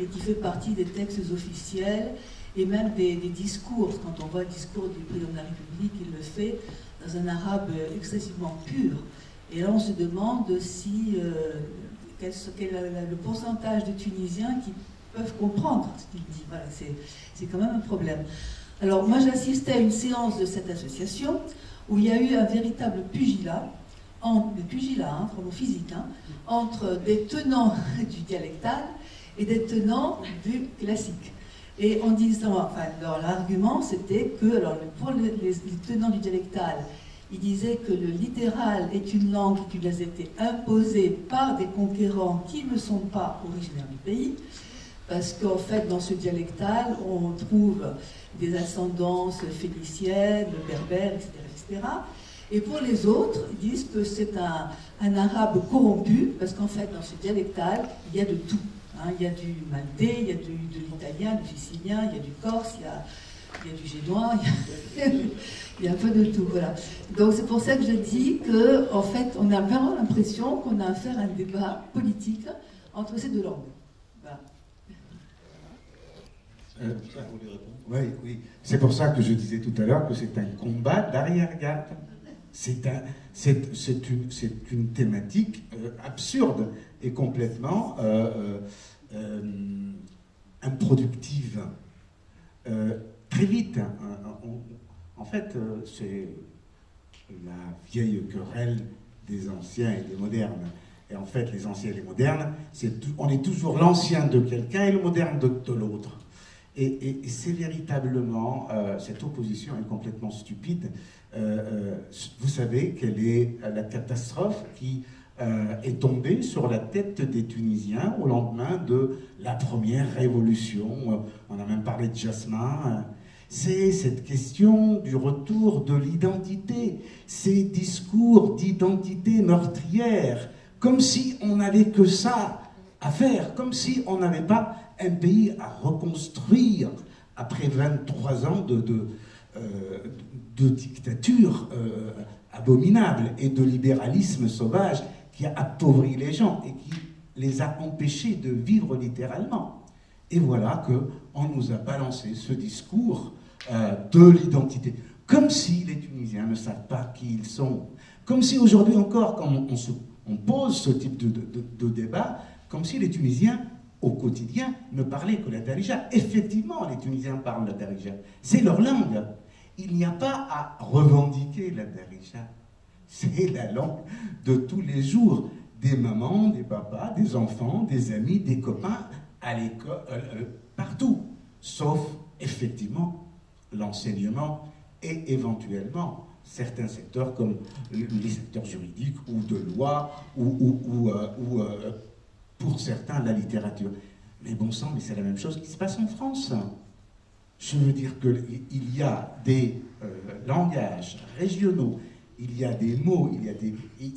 et qui fait partie des textes officiels et même des discours. Quand on voit le discours du président de la République, il le fait dans un arabe excessivement pur. Et là, on se demande quel est le pourcentage de Tunisiens qui peuvent comprendre ce qu'il dit. Voilà, c'est quand même un problème. Alors, moi, j'assistais à une séance de cette association où il y a eu un véritable pugilat, vraiment physique, hein, entre des tenants du dialectal et des tenants du classique. Et en disant, enfin, leur argument, c'était que, alors, pour les tenants du dialectal, ils disaient que le littéral est une langue qui leur a été imposée par des conquérants qui ne sont pas originaires du pays, parce qu'en fait, dans ce dialectal, on trouve des ascendances phéniciennes, berbères, etc., etc. Et pour les autres, ils disent que c'est un arabe corrompu, parce qu'en fait, dans ce dialectal, il y a de tout. Hein, il y a du maltais, il y a de l'italien, du sicilien, il y a du corse, il y a du génois, il y a un peu de tout. Voilà. Donc c'est pour ça que je dis qu'en fait, on a vraiment l'impression qu'on a affaire à un débat politique entre ces deux langues. Voilà. Oui. C'est pour ça que je disais tout à l'heure que c'est un combat d'arrière-garde. C'est une thématique absurde et complètement improductive. Très vite, en fait, c'est la vieille querelle des anciens et des modernes. Et en fait, les anciens et les modernes, on est toujours l'ancien de quelqu'un et le moderne de l'autre. Et c'est véritablement, cette opposition est complètement stupide. Vous savez quelle est la catastrophe qui est tombée sur la tête des Tunisiens au lendemain de la première révolution. On a même parlé de Jasmin. C'est cette question du retour de l'identité, ces discours d'identité meurtrière, comme si on n'avait que ça à faire, comme si on n'avait pas un pays à reconstruire après 23 ans de dictature abominable et de libéralisme sauvage qui a appauvri les gens et qui les a empêchés de vivre littéralement. Et voilà qu'on nous a balancé ce discours de l'identité, comme si les Tunisiens ne savent pas qui ils sont, comme si aujourd'hui encore, quand on pose ce type de débat, comme si les Tunisiens, au quotidien, ne parlaient que la darija. Effectivement, les Tunisiens parlent la darija. C'est leur langue. Il n'y a pas à revendiquer la darija. C'est la langue de tous les jours. Des mamans, des papas, des enfants, des amis, des copains, à l'école, partout. Sauf, effectivement, l'enseignement et éventuellement certains secteurs comme les secteurs juridiques ou de loi ou pour certains la littérature. Mais bon sang, mais c'est la même chose qui se passe en France. Je veux dire qu'il y a des langages régionaux, il y a des mots, il y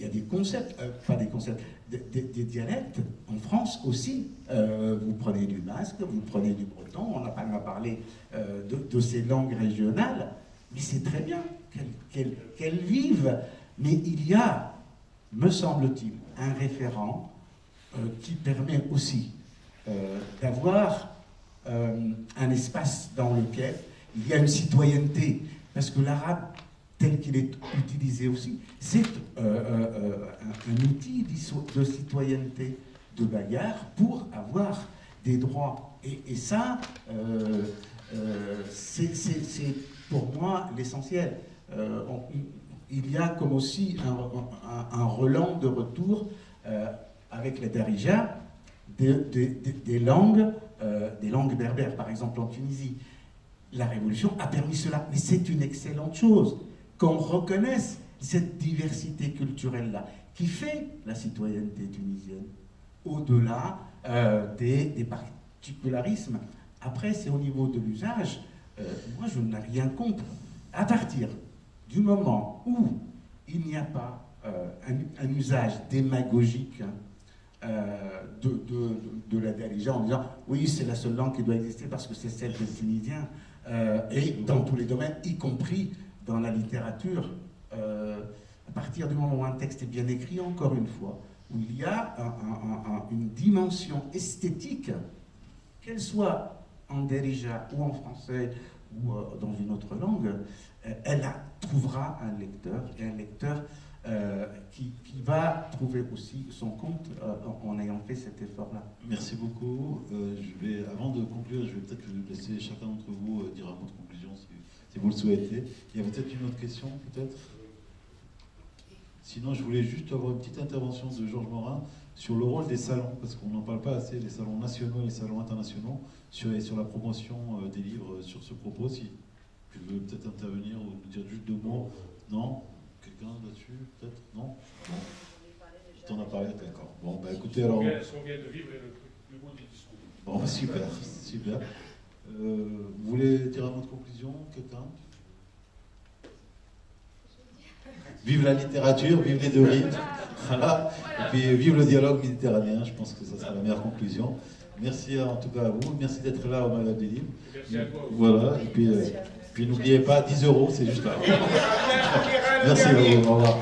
a des concepts, pas des concepts, des dialectes en France aussi. Vous prenez du basque, vous prenez du breton, on n'a pas parlé de ces langues régionales, mais c'est très bien qu'elles vivent. Mais il y a, me semble-t-il, un référent qui permet aussi d'avoir un espace dans lequel il y a une citoyenneté, parce que l'arabe, tel qu'il est utilisé aussi, c'est un outil de citoyenneté, de bagarre, pour avoir des droits. Et ça, c'est pour moi l'essentiel. Il y a comme aussi un relan de retour avec la darija des langues berbères, par exemple en Tunisie. La révolution a permis cela, mais c'est une excellente chose qu'on reconnaisse cette diversité culturelle-là, qui fait la citoyenneté tunisienne, au-delà des particularismes. Après, c'est au niveau de l'usage. Moi, je n'ai rien contre. À partir du moment où il n'y a pas un usage démagogique de la darija en disant oui, c'est la seule langue qui doit exister parce que c'est celle des Tunisiens, et dans tous les domaines, y compris dans la littérature, à partir du moment où un texte est bien écrit, encore une fois, où il y a une dimension esthétique, qu'elle soit en darija ou en français ou dans une autre langue, elle trouvera un lecteur, et un lecteur qui va trouver aussi son compte en ayant fait cet effort-là. Merci beaucoup. Avant de conclure, je vais peut-être laisser chacun d'entre vous dire un mot de conclusion si vous le souhaitez. Il y a peut-être une autre question, peut-être? Sinon, je voulais juste avoir une petite intervention de Georges Morin sur le rôle des salons, parce qu'on n'en parle pas assez, les salons nationaux et les salons internationaux, sur la promotion des livres sur ce propos. Si tu veux peut-être intervenir ou nous dire juste 2 mots. Non? Quelqu'un là-dessus, peut-être? Non? Tu en as parlé, d'accord. Bon, bah écoutez, alors... Ce qu'on vient de vivre est le bout du discours. Bon, super, super. Vous voulez dire un mot de conclusion, quelqu'un? Vive la littérature, vive les 2 rives. Voilà. Et puis vive le dialogue méditerranéen, je pense que ça sera la meilleure conclusion. Merci en tout cas à vous. Merci d'être là au Maghreb des Livres. Merci à toi. Voilà. Et puis n'oubliez pas, 10 €, c'est juste là. Merci à vous. Au revoir.